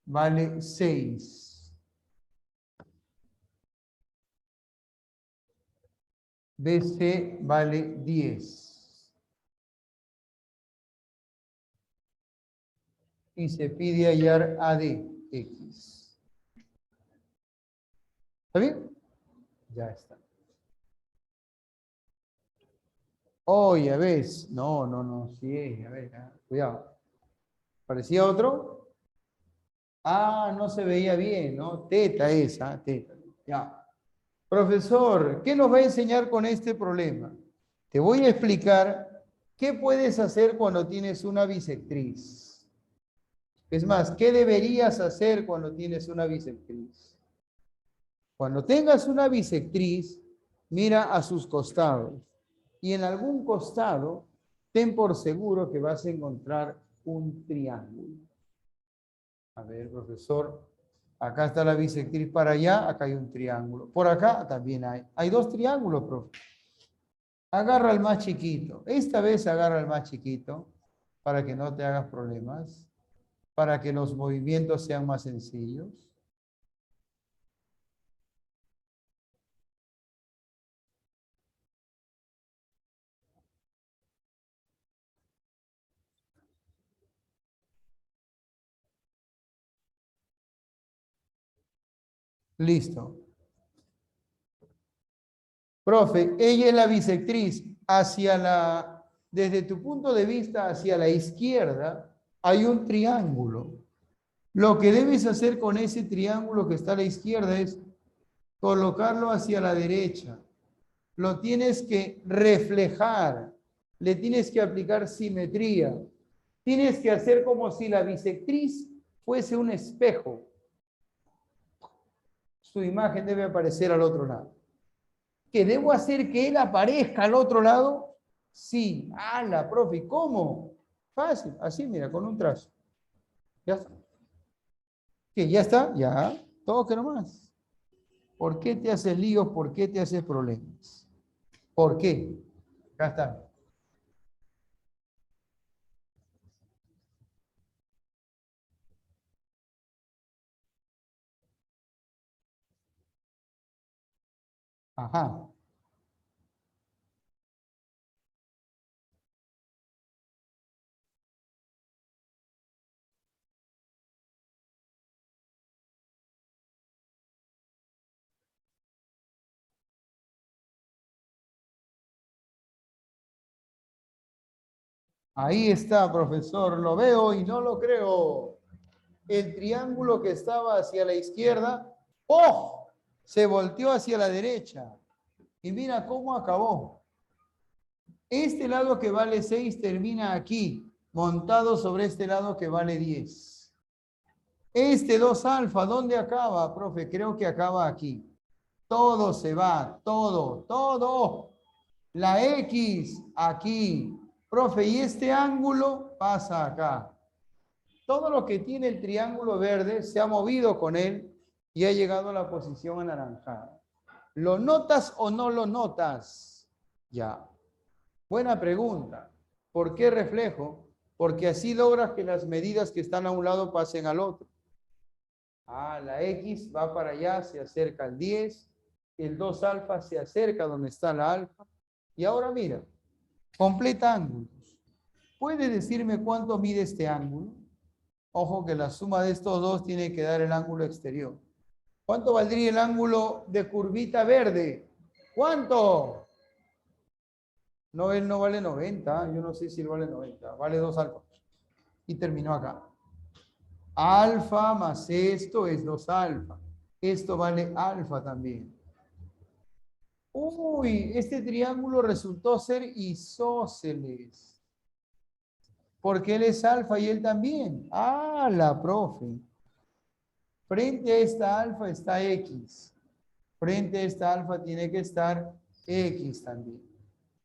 vale 6. BC vale 10. Y se pide hallar ADX. ¿Está bien? Ya está. Oh, ya ves. No. Sí, a ver, cuidado. ¿Parecía otro? Ah, no se veía bien, ¿no? Teta esa, teta. Ya. Profesor, ¿qué nos va a enseñar con este problema? Te voy a explicar qué puedes hacer cuando tienes una bisectriz. Es más, ¿qué deberías hacer cuando tienes una bisectriz? Cuando tengas una bisectriz, mira a sus costados. Y en algún costado, ten por seguro que vas a encontrar un triángulo. A ver, profesor, acá está la bisectriz para allá, acá hay un triángulo. Por acá también hay. Hay 2 triángulos, profe. Agarra el más chiquito. Esta vez agarra el más chiquito para que no te hagas problemas, para que los movimientos sean más sencillos. Listo. Profe, ella es la bisectriz. Desde tu punto de vista, hacia la izquierda, hay un triángulo. Lo que debes hacer con ese triángulo que está a la izquierda es colocarlo hacia la derecha. Lo tienes que reflejar. Le tienes que aplicar simetría. Tienes que hacer como si la bisectriz fuese un espejo. Su imagen debe aparecer al otro lado. ¿Que debo hacer que él aparezca al otro lado? Sí. ¡Hala, profe! ¿Cómo? Fácil. Así, mira, con un trazo. Ya está. ¿Qué? ¿Ya está? Ya. Toque nomás. ¿Por qué te haces líos? ¿Por qué te haces problemas? ¿Por qué? Acá está. Ajá. Ahí está, profesor. Lo veo y no lo creo. El triángulo que estaba hacia la izquierda, ¡oh! Se volteó hacia la derecha. Y mira cómo acabó. Este lado que vale 6 termina aquí, montado sobre este lado que vale 10. Este 2 alfa, ¿dónde acaba, profe? Creo que acaba aquí. Todo se va, todo. La X aquí. Profe, y este ángulo pasa acá. Todo lo que tiene el triángulo verde se ha movido con él y ha llegado a la posición anaranjada. ¿Lo notas o no lo notas? Ya. Buena pregunta. ¿Por qué reflejo? Porque así logras que las medidas que están a un lado pasen al otro. Ah, la X va para allá, se acerca al 10. El 2 alfa se acerca donde está la alfa. Y ahora mira, completa ángulos. ¿Puede decirme cuánto mide este ángulo? Ojo que la suma de estos dos tiene que dar el ángulo exterior. ¿Cuánto valdría el ángulo de curvita verde? ¿Cuánto? No, él no vale 90. Yo no sé si él vale 90. Vale 2 alfa. Y terminó acá. Alfa más esto es 2 alfa. Esto vale alfa también. Uy, este triángulo resultó ser isósceles. Porque él es alfa y él también. Ah, la profe. Frente a esta alfa está X. Frente a esta alfa tiene que estar X también.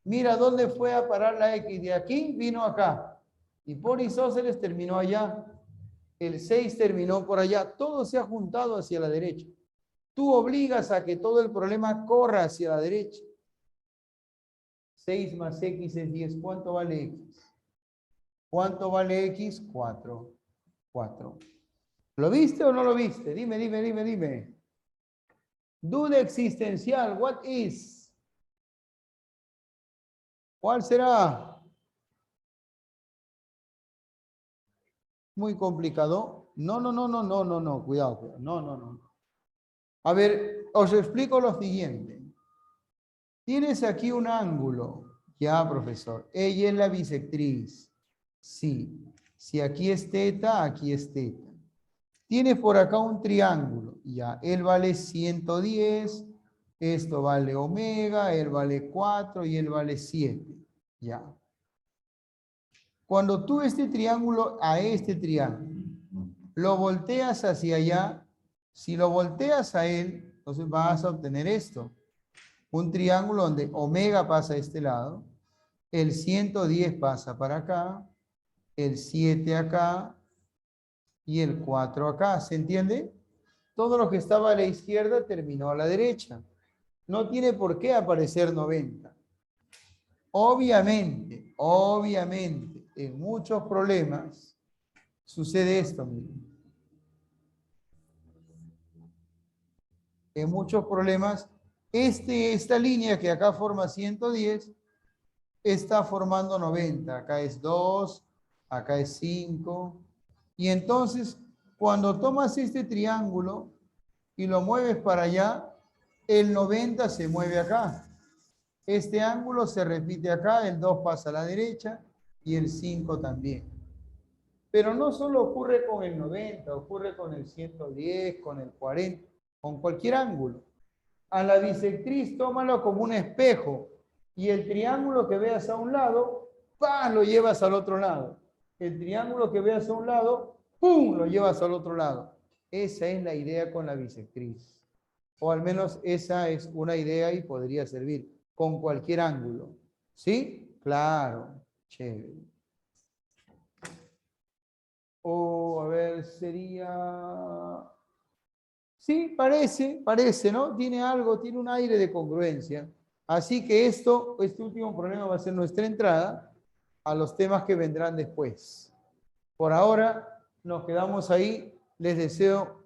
Mira dónde fue a parar la X. De aquí vino acá. Y por isósceles terminó allá. El 6 terminó por allá. Todo se ha juntado hacia la derecha. Tú obligas a que todo el problema corra hacia la derecha. 6 más X es 10. ¿Cuánto vale X? ¿Cuánto vale X? 4. 4. ¿Lo viste o no lo viste? Dime. Duda existencial. What is? ¿Cuál será? Muy complicado. No. Cuidado. No. A ver, os explico lo siguiente. Tienes aquí un ángulo. Ya, profesor. Ella es la bisectriz. Sí. Si aquí es teta, aquí es teta. Tienes por acá un triángulo. Ya, él vale 110. Esto vale omega, él vale 4 y él vale 7. Ya. Cuando tú este triángulo a este triángulo lo volteas hacia allá, si lo volteas a él, entonces vas a obtener esto. Un triángulo donde omega pasa a este lado, el 110 pasa para acá, el 7 acá y el 4 acá. ¿Se entiende? Todo lo que estaba a la izquierda terminó a la derecha. No tiene por qué aparecer 90. Obviamente, en muchos problemas sucede esto, miren. En muchos problemas, esta línea que acá forma 110 está formando 90. Acá es 2, acá es 5. Y entonces, cuando tomas este triángulo y lo mueves para allá, el 90 se mueve acá. Este ángulo se repite acá, el 2 pasa a la derecha y el 5 también. Pero no solo ocurre con el 90, ocurre con el 110, con el 40, con cualquier ángulo. A la bisectriz tómalo como un espejo y el triángulo que veas a un lado, ¡pam!, lo llevas al otro lado. El triángulo que veas a un lado, ¡pum!, lo llevas al otro lado. Esa es la idea con la bisectriz. O al menos esa es una idea y podría servir con cualquier ángulo. ¿Sí? Claro. Chévere. O, a ver, sería... Sí, parece, ¿no? Tiene algo, tiene un aire de congruencia. Así que este último problema va a ser nuestra entrada a los temas que vendrán después. Por ahora nos quedamos ahí. Les deseo